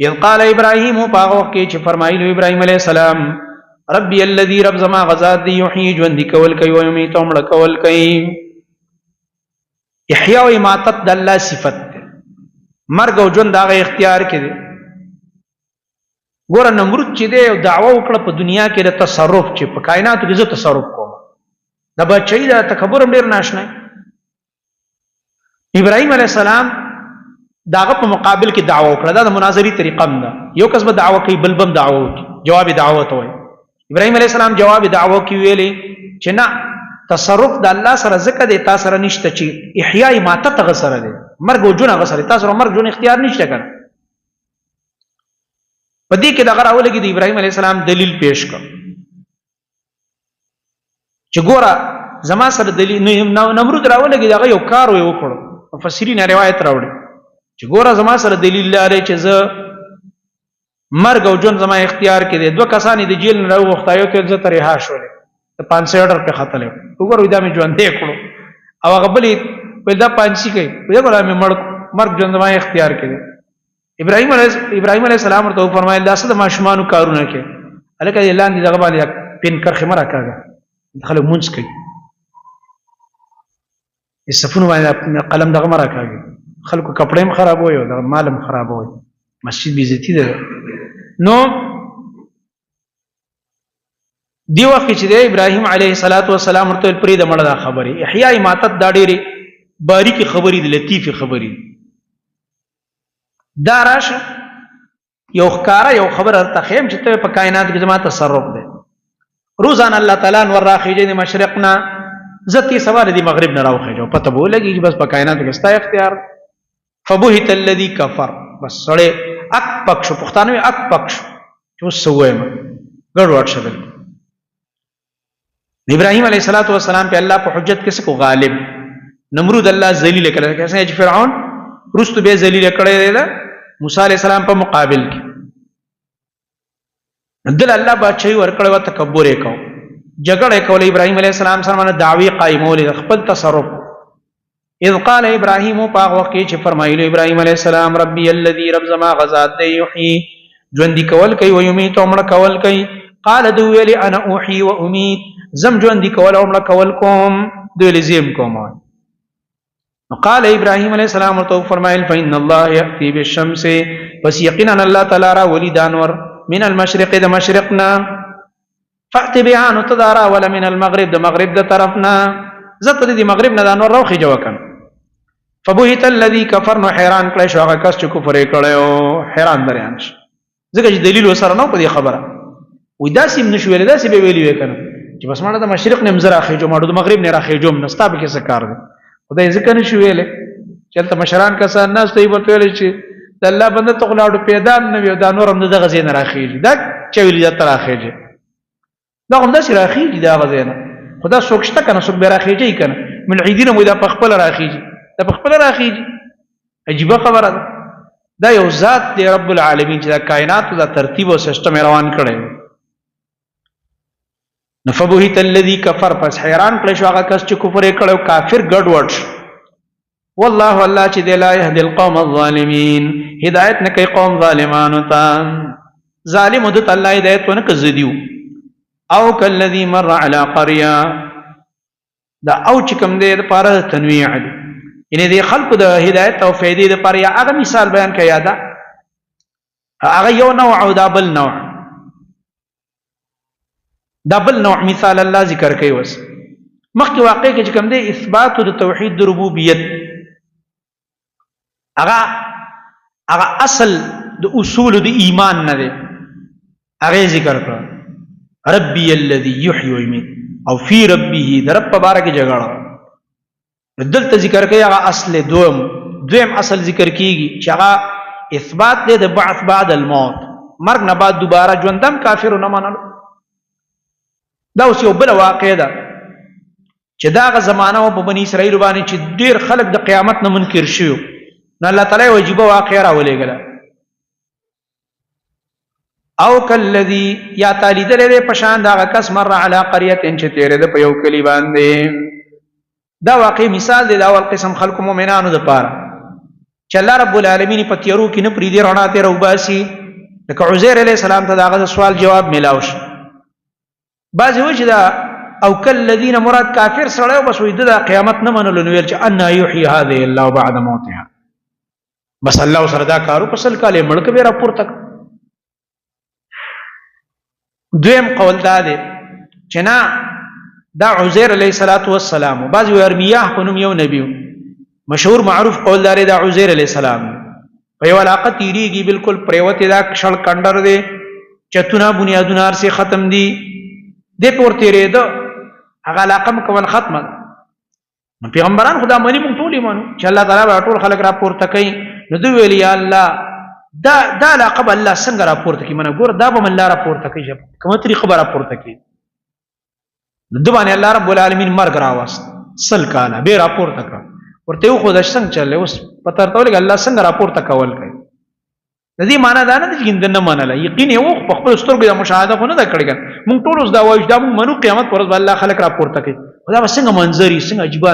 اذ قال ابراهيم باغ کې چې فرمایلو ابراهيم عليه السلام ربي الذي رب زما غزاد دی يحيي ژوند کول کوي او یمیت مړ کول کوي. احیاء و اماتت د الله صفت ده، مرګ او ژوند هغه اختیار کې دی. ګوره نمرود چې دی دعوه وکړه په دنیا کې د تصرف چې په کائناتو کې زه تصرف کوم، د بچی د تکبر ډیر ناشنا. ابراهيم عليه السلام داغه په مقابل کې دعوه وکړه. دا د مناظري طریقه ده، یو کس به دعوه کوي بل بم دعوه کوي، جواب دعوت وای. ابراهيم عليه السلام جواب دعوه کوي ویلي چې نه تصرف د الله سره ذکر دی، تاسو سره نشته چې احیاء ماتت غسر دی، مرګ او جون غسر تاسو سره مرګ جون اختیار نشته کړ. په دې کې دغه راولګي د ابراهيم عليه السلام دلیل پیش کړ چې ګوره زما سره دلیل نمرود راولګي دغه یو کار وکړو. مفسرین روایت راوړي چې ګوره زما سره دلیل لري چې زه مرګ او ژوند زما اختیار کې دي. دوه کسان د جیل نه راوغختایو ته زه ته رها شولې د 500 آرډر په خطلې وګورئ دا مې ژوند دی کړو او هغه بلې په دا پانسی کوي وګورئ مې مرګ ژوند زما اختیار کې دي. ابراهيم عليه السلام ورته فرمایل دا څه د ماشومانو کارونه کې الکه اعلان دي دغه باندې پین کرخه مرا کاږه خلک مونږ کوي السفون باندې قلم دغه مرا کاږي خلکو کپڑے هم خراب وي او د مالم خراب وي مسجد بیزتی ده. نو دی وخت چې د ابراهيم عليه السلام ورته پرې د مړه خبري احیاء ماتت دا ډېری باریکی خبري د لطیفه خبري دا راشه یو ښکارا یو خبر ارته خیم چې ته په کائنات کې زما تصرف ده. روزانه الله تعالی نور راخیږي د مشرقنا زتی سوال دی مغرب نه راوخیږي پته بو لګي بس په کائنات کې ستا اختیار. فبهت الذي كفر بس سړی اک پکش پښتانه اک پکش چې وسویم ګډوډ شول. ابراهيم عليه السلام په الله په حجت کې څه کو غالب نمرود الله ذلیل کړه کیسه چې فرعون رستو به ذلیل کړه دی موسی عليه السلام په مقابل کې دل الله بادشاہي ورکړه او تکبر وکاو جګړه کول ابراهيم عليه السلام سره دعوی قائمول خپل تصرف. اذ قال ابراهيم پاغ وقت چې فرمایلی ابراهيم عليه السلام ربي الذي رب زما غزاد دی يحيي ژوند کول کوي او يميت عمر کول کوي. قال دو ویلی انا احيي واميت زم ژوند کول او عمر کول کوم دوی لزم کوم. قال ابراهيم عليه السلام تو فرمایل فإن الله يأتي بالشمس بس یقینا الله تعالی را ولي دانور من المشرق د مشرقنا فأت بها نتدارا ولا من المغرب د مغرب د طرفنا زت د مغرب نه دانور راوخي جوکن. فبهت الذي كفر نو حیران کړي شو هغه کس چې کفر کړو حیران دریان شي ځکه چې دلیل وسره نو په دې خبره وې داسې نشو ویل داسې به ویلی وکنه چې بس ماړه د مشرق نه مزرا خېجو ماړه د مغرب نه راخېجو نستا به کې څه کار دی خدای ذکر نشو ویلې چلته مشران کسان ناس ته ورته ویل چې د الله بنده ته غلاړو پیدا نه وي دا نور هم دغه زین راخېږي دا چې ویل دا راخېږي دا هم داسې راخېږي دا غزینه خدا سوکشته کنه سوک به راخېږي کنه ملحدین مو دا په خپل راخېږي دا په خپل راخېږي عجیب خبره ده. دا یو ذات دی رب العالمین چې دا کائنات دا ترتیب او سیستم روان کړي. نفبهت الذي كفر پس حیران کړي شو هغه کس چې کفر کړو کافر ګډوډ. والله الله چې دی لا يهدي القوم الظالمين هدایت نه کوي قوم ظالمانو ته ظالم د الله هدایت نه کوي. او كالذي مر على قريه دا او چې کوم دی د پاره تنویع دی یعنی د خلقو د هدایت او فائدې د پاره هغه مثال بیان کړي دا هغه یو نوع او دا بل نوع دبل نوع مثال الله ذکر کوي. وس مخکې واقع کې چې کوم دی اثبات د توحید د ربوبیت هغه اصل د اصول د ایمان نه دی هغه ذکر کړ. ربي الذي يحيي ويميت او في ربه در رب مبارک جګړه دلته ذکر کوي هغه اصل دویم اصل ذکر کیږي چې هغه اثبات دی د بعث بعد الموت مرګ نه بعد دوباره ژوندم کافر نه منل. دا اوس یو بل واقع ده چې داغه زمانہ او په بنی اسرائیل باندې چې ډیر خلک د قیامت نه منکر شيو نو الله تعالی واجب واقع راولېګل. او کلذي یا تعالی دې په شان داغه کس مر علی قريه چې تیرې د په یو کلی باندې دا واقع مثال دی د اول قسم خلق مؤمنانو د پاره چې الله رب العالمین په تیرو کې نه پری دی رڼا ته روباسي لکه عزیر علیہ السلام ته داغه سوال جواب ملاوش. بعض وجه دا او کلذین مراد کافر سره بس وې د قیامت نه منلو نو ویل چې ان یحیی هذه الله بعد موتها بس الله سره دا کارو پسل کاله ملک به را پورته. دویم قول دا دی چې نه دا عزیر علیہ السلام بعض وی ارمیاه خنم یو نبی مشهور معروف قول دار دا عزیر علیہ السلام په یو علاقه تیریږي بالکل پریوت دا شل کندر دی چتونه بنیادونه ارسي ختم دي د پورته ریدو هغه علاقه مکمل ختمه. پیغمبران خدا مونږ ټول ایمانو چې الله تعالی ټول خلق را پورته کوي نو دوی ویل یا الله دا علاقه الله څنګه را پورته کوي منه ګور دا به الله را پورته کوي کومه طریقه را پورته کوي د باندې الله رب العالمین مرګ راوست سل کاله به را پورته کړ ورته خو د څنګه چلې اوس پته ورته ولګ الله څنګه راپورته کول کوي د دې معنی دا نه چې ګند نه منله یقین یو په خپل سترګو د مشاهده خو نه دا کړی مونږ ټول اوس دا وایو دا مونږ منو قیامت پر ورځ الله خلق راپورته کوي خدا څنګه منظري څنګه عجیب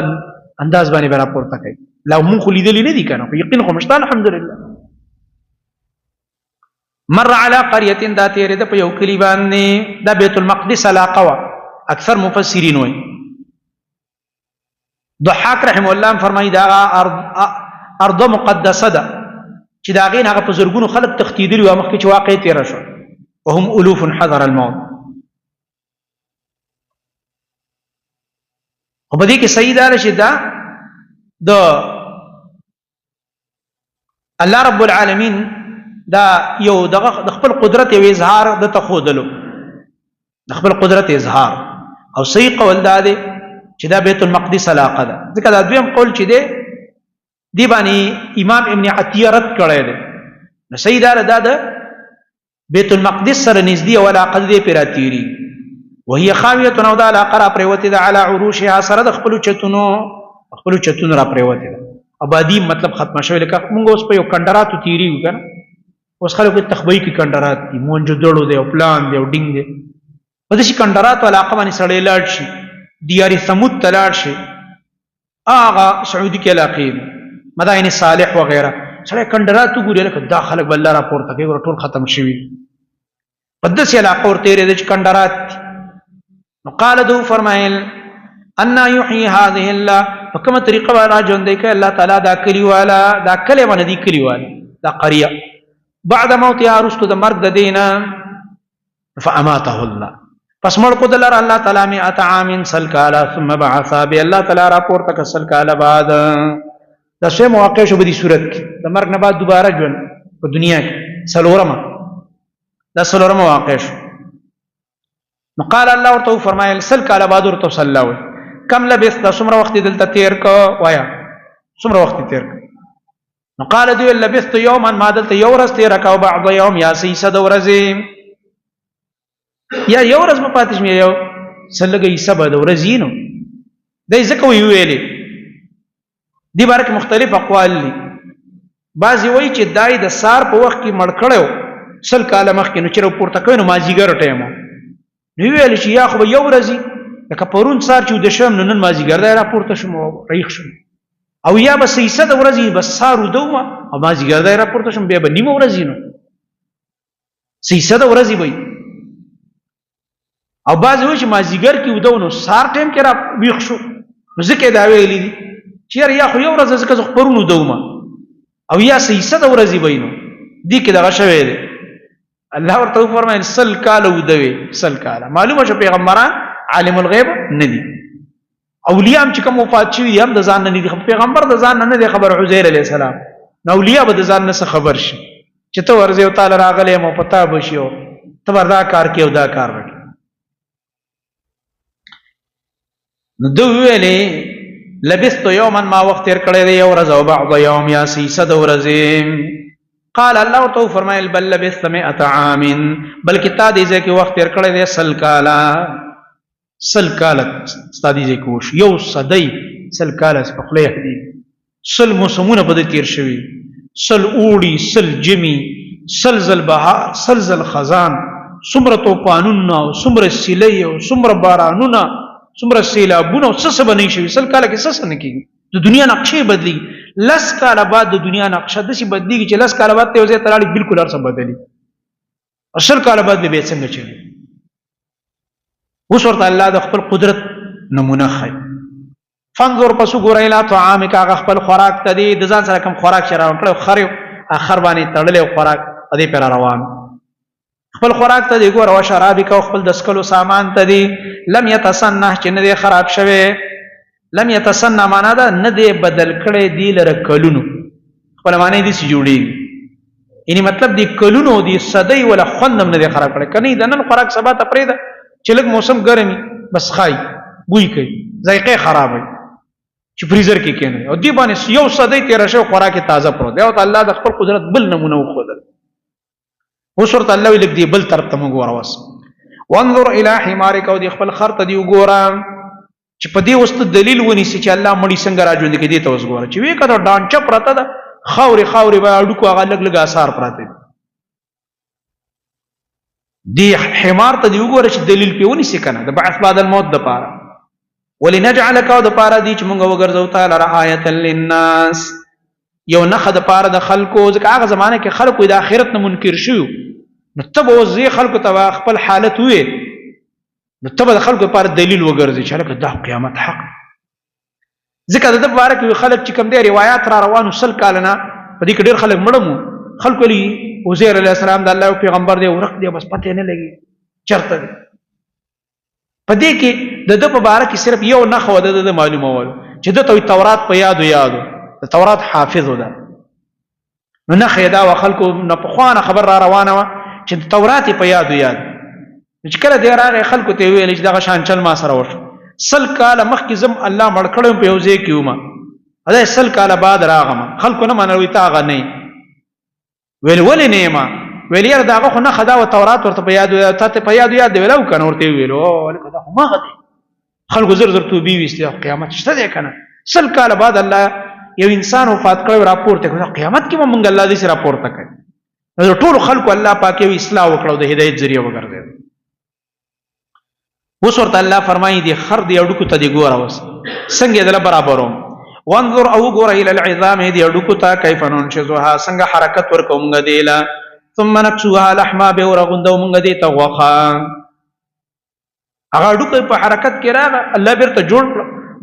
انداز باندې راپورته کوي لا مونږ خو لیدلې نه دي کنه یقین خو مشته الحمدلله مر على قريه دا تیرې د په یو کلی باندې د بیت المقدس علاقه وا اکثر مفسرین وایي ضحاک رحم الله فرمایي دا ارض مقدسه ده چې دا غین هغه په زرګونو خلک تختیدلی و مخکې چې واقع تیر شو وهم الوف حذر الموت او په دې کې صحیح دا رشي دا د الله رب العالمین دا یو د خپل قدرت او اظهار د تخودلو د خپل قدرت اظهار او صحیح قول دا دی چې دا بیت المقدس علاقه ده ځکه دا دویم قول چې دی دی باندې امام ابن عتیه رد کړی دی نو صحیح دا د بیت المقدس سره نږدې او علاقه دې پیراتيري وهي خاويه نو دا علاقه را پریوتی ده علی عروشها سره د خپل چتونو را پریوتی ده آبادی مطلب ختم شوی لکه موږ اوس په یو کندراتو تیری وکړه اوس خلکو تخبئی کی کندرات دي مونږ جوړو دی او پلان دی او ډینګ دی په دې کندراتو علاقه باندې سړی لاړ شي دیار ثمود تلاړ شي اغه سعودي کې علاقې مدائن صالح وغیرہ سړی کندراتو ګوري لکه دا خلک بل را پورته کوي ټول ختم شوی په دې علاقه ورته لري د کندرات نو قال دو فرمایل ان يحيي هذه الله فكما طریقه را ژوند دی کوي الله تعالی دا کلی والا دا کلی باندې دی کلی والا دا قريه بعد موتها رستو د مرګ د دینه فاماته الله پس مړ کو دلر الله تعالی می اتعام سل کالا ثم بعث به الله تعالی را پورته کسل کالا بعد دا څه مواقع شو په دې صورت کې د مرګ نه بعد دوباره ژوند په دنیا کې سلورمه واقع شو نو قال الله ورته فرمایل سل کالا بعد ورته صلی الله کم لبثت څومره وخت دلته تیر کو وایا څومره وخت تیر کو نو قال دوی لبثت يوما ما دلته یو ورځ تیر کو بعض يوم یا سیسه د ورځې یا یو ورځ په پاتې شمه یو سلګي سبا د ورځې نو دای زکه ویلې دی بارک مختلف اقوال دي بعضی وایي چې دای د سار په وخت کې مړ کړو سل کاله مخکې نو چې پورته کوي نو مازیګر ټیمو نو ویل چې یا خو یو ورځي لکه پرون سار چې د شم نن مازیګر دا را پورته شم ریخ شم او یا بس ایسه د ورځي بس سار ودوما او مازیګر دا را پورته شم به نیمه ورځي نو سیسه د ورځي وای او بعض وایي چې مازیګر کې ودو نو سار ټیم کې را ویښ شو ځکه دا ویلي دي چیر یا خو یو ورځ ځکه پرونو دوما او یا سیسه د ورځي وینو دي کې دغه شوی دی الله ورته فرمایي سل کاله ودوي سل کاله معلومه شو پیغمبران عالم الغیب ندي اولیاء هم چې کوم وفات شوي دي هم د ځان نه دي پیغمبر د ځان نه دی خبر عزیر علیه السلام نو اولیاء به د ځان نه خبر شي چې ته ورځي او تعالی راغلی مو پتا بشيو ته وردا کار کې او دا کار وکړي نو دوی ویلې لبثت يوما ما وقت تیر کړی دی یو ورځ او بعض يوم یا سیسه د ورځې قال الله ورته فرمایل بل لبثت 100 عام بلکې تا دې ځکه وخت تیر کړی دی سل کاله ستادي ځکه وش یو صدی سل کاله په خله دی سل موسمونه په دې تیر شوی سل اوړي سل جمی سلزل بهار سلزل خزان څومره طوفانونه او څومره سیلې او څومره بارانونه څومره سیلابونه څه بنې شوی سل کاله کې څه نه کیږي د دنیا نقشې بدلی لس کاله بعد د دنیا نقشه د شي بدلیږي چې لس کاله بعد ته وځي تراړي بالکل هر څه بدلی اصل کاله بعد به څنګه چلی اوس ورته الله د خپل قدرت نمونه خي فانظر پس ګورای لا طعامک هغه خپل خوراک ته دی د ځان سره کوم خوراک شراو کړو خر اخر باندې تړلې خوراک ادي پر روان خپل خوراک ته دی ګور او شرابک خپل د سکلو سامان ته دی لم يتسنه چې نه دی خراب شوه لم يتسنى معنا دا نه دی بدل کړي دی لره کلونو خپل معنی دي سي جوړي یعنی مطلب دی کلونو دی صدی ولا خوندم نه دی خراب کړي کني د نن خوراک سبا ته پرې دا چې لږ موسم ګرمي بس خای بوی کوي ذایقه خراب وي چې فریزر کې کېنه او دی باندې یو صدی 13 شو خوراک تازه پروت دی او الله د خپل قدرت بل نمونه وخدل اوس ورته الله ویل دی بل طرف ته موږ ورواس وانظر الى حمارك او دی خپل خر ته دی وګوره چې په دې وسط دلیل ونیسي چې الله مړی څنګه راژوندي کوي. دې ته اوس ګوره چې وی کړه ډانچه پرته ده خاورې به اډوکو هغه لږ لږ آثار پراته دي. دی حمار ته دی وګوره چې دلیل په ونیسي کنه د بعث بعد الموت د پاره. ولنجعلک او د پاره دی چې موږ وګرځو تعالی آیت للناس یو نخ د پاره د خلکو. ځکه هغه زمانه کې خلکو د آخرت نه منکر شو نو تب وزي خلکو ته خپل حالت وې نو تب د خلکو لپاره دلیل وګرځي چې لکه دا قیامت حق. ځکه د باره کې خلک چې کوم دی روایت را روانو سل کالنا په دې کې ډېر خلک مړمو خلکو لي عزیر علیه السلام د الله پیغمبر دی ورق دی بس پته نه لګي چرته دی. په دې کې د په باره کې صرف یو نخ و د معلومول چې د تورات په یادو د تورات حافظ ده نو نخ دا و خلکو نه په خوانه خبر را روانه و چې تورات په یاد چې کله دی راغی خلکو ته ویل چې دغه شان چل ما سره وشو. سل کاله مخکې زم الله مړ کړم په یو ځای کې وم دا سل کاله بعد راغم خلکو نه منوي تا غ نه ویل ولې نه ما ویل یاره داغه خو نه خدا او تورات ورته په یاد ته په یاد ویلو کنه ورته ویلو ولکه دا خو ما غدي خلکو زر توبې وستي قیامت شته دی کنه. سل کاله بعد الله یو انسان وفات کړو راپورته کړو قیامت کې مونږ الله دې سره راپورته کړي نو ټول خلکو الله پاک یو اصلاح وکړو د هدایت ذریعہ وګرځي. اوس ورته الله فرمایي دي خر دی اډوکو ته دی ګوره اوس څنګه دل برابروم وانظر او ګوره الى العظام دی اډوکو ته کیف ننشزها څنګه حرکت ورکوم غدیلا ثم نكسوها لحما به ورغندو مونږ دی ته غوخه هغه اډوکو په حرکت کې راغله الله بیرته جوړ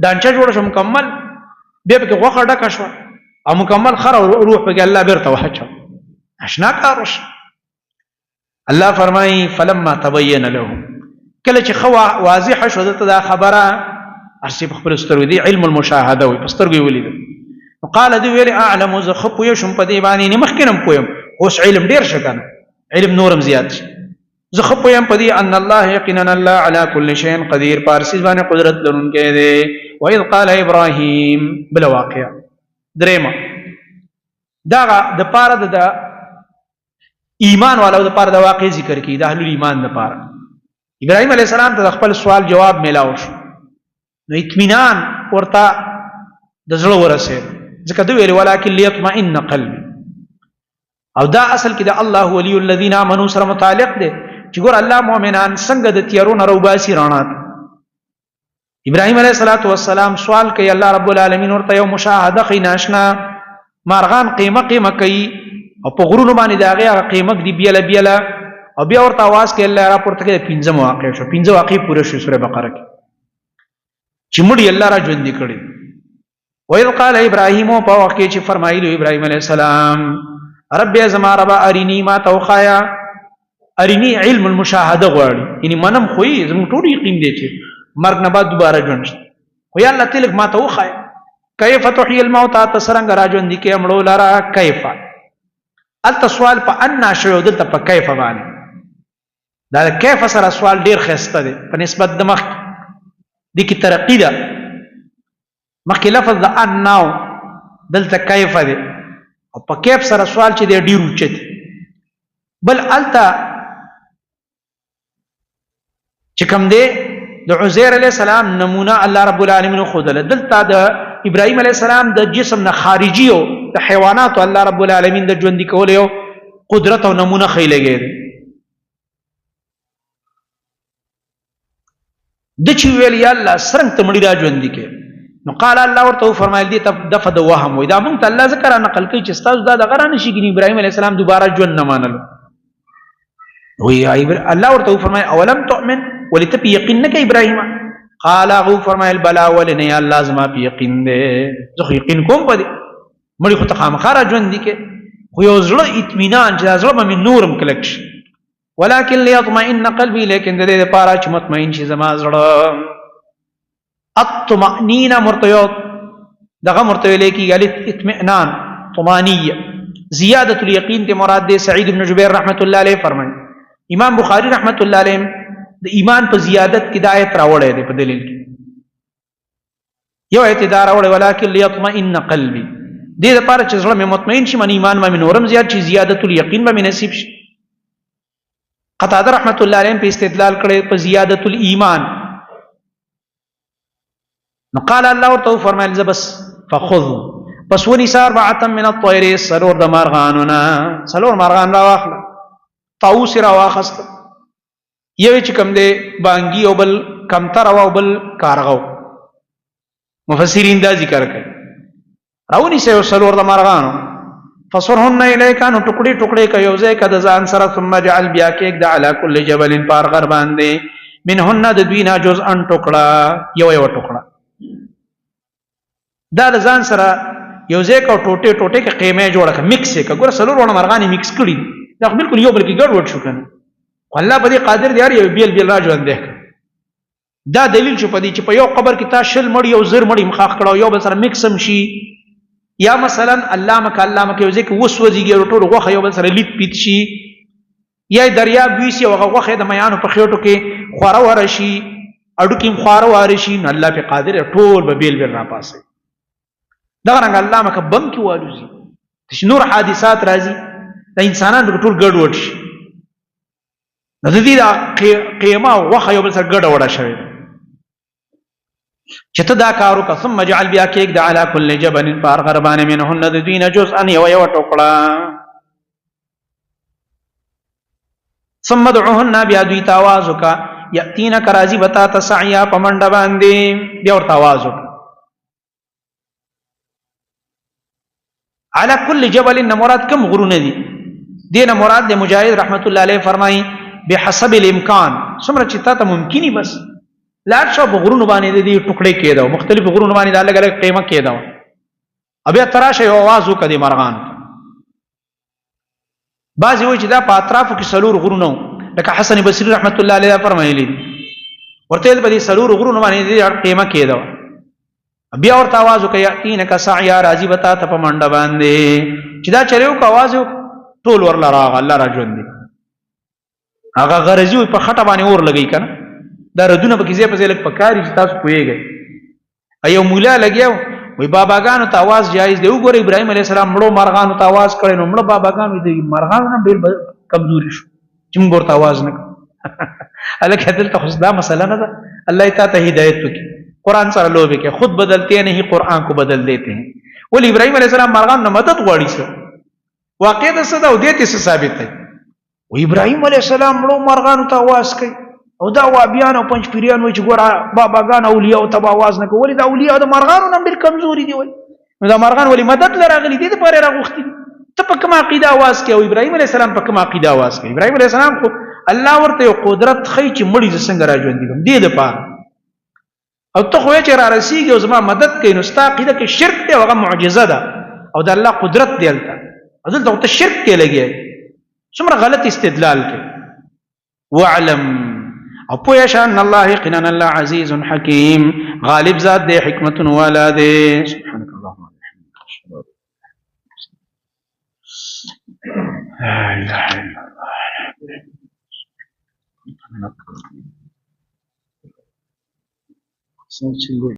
دانچا جوړ شو مکمل بیا په غوخه ډکه شو او مکمل خر او روح په الله بیرته وحچو اشنا کاروش. الله فرمایي فلما تبين له کله چې خوا واضح شو دته دا خبره ارسی په خپل سترګې دی علم المشاهده وي په سترګې ولید نو قال دی ویل اعلم ز خو یو شم په دی باندې نه مخکینم پویم اوس علم ډیر شکنه علم نورم زیات شي ز خو پویم په دی ان الله یقینا الله على كل شيء قدير پارسی باندې قدرت لرونکی دی. واذ قال ابراهيم بلا واقع درېما دا د پاره د ایمان والو د پاره د واقع ذکر کی د اهل ایمان د پاره ابراهيم عليه السلام ته خپل سوال جواب ملاو شو نو اطمینان ورته د زړه ورسه ځکه دوی ویل ولکن ليطمئن قلبي او دا اصل کې د الله ولي الذين امنوا سره متعلق دی چې ګور الله مؤمنان څنګه د تیارونو روباسي رڼا. ابراهيم عليه السلام سوال کوي الله رب العالمین ورته یو مشاهده خي ناشنا مارغان قیمه کوي او په غرونو باندې داغه قیمه دی بیاله او بیا ورته आवाज کوي الله را پورته کوي 15 واقع شو 15 واقع پوره شو سوره بقره کې چې مړي الله را ژوند کړي. وإذ قال ابراهيم په واقع چې فرمایلی ابراهيم عليه السلام رب ازما رب ارني ما توخایا ارني علم المشاهده غواړي یعنی منم خوې زموږ ټول یقین دی چې مرګ نه بعد دوباره ژوند شته خو یا الله تلک ما توخایا کیف تحيي الموتى تسرنګ را ژوند کې امړو لرا کیف التسوال په ان شو دلته په کیف باندې دا کیف سره سوال ډیر خسته دی په نسبت د مخ د کی ترقی ده مخکې لفظ د ان ناو دلته کیف دی او په کیف سره سوال چې دی ډیر اوچت بل التا چې کوم دی د عزیر علیہ السلام نمونه الله رب العالمین خودله دلته د ابراهیم علیہ السلام د جسم نه خارجي او د حیوانات الله رب العالمین د ژوند کول یو قدرت او نمونه خېلګي د چې ویل یا الله سرنګ ته مړی را ژوند کې نو قال الله ورته فرمایل دي دفه د وهم وې دا مونږ ته الله ذکر نه نقل کوي چې استاد دا د غرانه شي کې ابراهیم علیہ السلام دوباره ژوند نه مانل وی الله ورته فرمایي اولم تؤمن ولتب یقین نه کې ابراهیم قال هو فرمایل بلا ولن یا الله زما په یقین دې زه یقین کوم پدې مړي خو ته خامخاره ژوند کې خو یو زړه اطمینان چې زړه مې نورم کلکش ولكن ليطمئن قلبي لیکن د دې لپاره چې مطمئن شي زما زړه الطمأنينه مرتيوت دغه مرتوی لیکي الف اطمئنان طمانیه زیاده الیقین ته مراد دی. سعید بن جبیر رحمت الله علیه فرمایي امام بخاری رحمت الله علیه د ایمان په زیادت کې د آیت راوړی دی په دلیل کې یو آیت دا راوړی ولکن ليطمئن قلبي دې لپاره چې زړه مې مطمئن شي من ایمان مې نورم زیات شي زیادت الیقین به مې نصیب شي. قتاده رحمت الله علیه په استدلال کړي په زیادت الایمان نو قال الله ورته فرمایل زبس فخذ پس ونیسا اربعه من الطير سلور د مارغانونا سلور مارغان را واخله طاووس را واخست یو چې کوم دی بانګي او بل کمتر او بل کارغو مفسرین دا ذکر کوي راونی سه سلور د مارغانو فصرهن الیک نو ټوکړي ټوکړي کوي او ځای کده ځان سره ثم جعل بیا کې د علی کل جبل پار غر باندې منهن د دوینا جزء ان ټوکړه یو یو ټوکړه دا د ځان سره یو ځای کو ټوټه ټوټه کې قیمه جوړه ک مکس ک ګور سلور ونه مرغانی مکس کړي دا بالکل یو بل کې ګډ وډ شو کنه الله په دې قادر دی یو بیل بیل را ژوند دی دا دلیل شو په دې چې په یو قبر کې تا شل مړی او زر مړی مخاخ کړه یو بل سره مکسم شي یا مثلا علامه یو ځکه وسوځيږي ټول غوخه یو بل سره لیت پیت شي یا دریاب ویسی او غوخه د میانو په خېټو کې خواره ورشي اډو کې خواره ورشي نو الله په قادر ټول به بیل بیل را پاسه دا رنګ علامه بم کې والوزي چې نور حادثات راځي د انسانانو ټول ګډ وډ شي نو د دې قیامه غوخه یو بل سره ګډ وډه شوی چته دا کارو کا ثم جعل بیا کې د علی کل جبل پار غربان منهن د دین جزءا یو یو ټوکړه ثم دعوهن بیا دوی تاوازو کا یاتینا کرازی بتا تسعیا پمنډ باندې بیا ور تاوازو علی کل جبل مراد کم غرونه دي دین مراد د مجاهد رحمت الله علیه فرمای بحسب الامکان څومره چې تا ته ممکنی بس لاړ شو غرونه باندې دي ټوکړې کېدو مختلف غرونه باندې الګ الګ قیمه کېدو ابیا تراشه یو आवाज وکړي مرغان بعضی وایي چې دا په اطرافو کې سلور غرونه لکه حسن بصری رحمت الله علیه فرمایلی ورته په دې سلور غرونه باندې دي قیمه کېدو بیا ورته आवाज وکړي یاتینک سعیا راضی بتا ته په منډه باندې چې دا چریو کو आवाज ټول ورلا راغ الله را ژوند دي هغه غرضی په خټه باندې اور لګی کنه دا ردونه په کیسه په ځل پکاري چې تاسو پوهیږئ ایو مولا لګیاو وای باباګانو ته आवाज جایز دی وګوره ابراهيم عليه السلام مړو مرغانو ته आवाज کړي نو مړو باباګانو دې مرغانو نه ډېر کمزوري شو چې موږ ورته आवाज نه الکه دلته خو دا مسله نه ده الله تعالی هدایت وکي قرآن سره لوبه کې خود بدلتے نہیں قرآن کو بدل دیتے ہیں ول ابراهيم عليه السلام مرغان نه مدد غواړي سره واقع ده څه ده او دې ته ثابت دی و ابراهيم عليه السلام مړو مرغانو ته आवाज کوي او دا وابیان او پنځ پیریان وای چې ګوره باباګان اولیاء او تبا आवाज نه کوي دا اولیاء د مرغانو نم ډیر کمزوري دي وای نو دا مرغان ولی مدد لراغلي دي په راغوختي ته په کومه عقیده आवाज کوي ابراهيم عليه السلام په کومه عقیده आवाज کوي ابراهيم عليه السلام خو الله ورته قدرت خی چې مړی څنګه راځوندي کوم دې د پاره او ته خو چې را رسیږي او زما مدد کوي نو ستا عقیده کې شرک دی هغه معجزه ده او د الله قدرت دی دلته دلته ته شرک کې لګي څومره غلط استدلال کوي واعلم او پویا شان الله یقینا الله عزیز حکیم غالب ذات دے حکمت والا دے سبحانك اللهم وبحمدك لا اله الا الله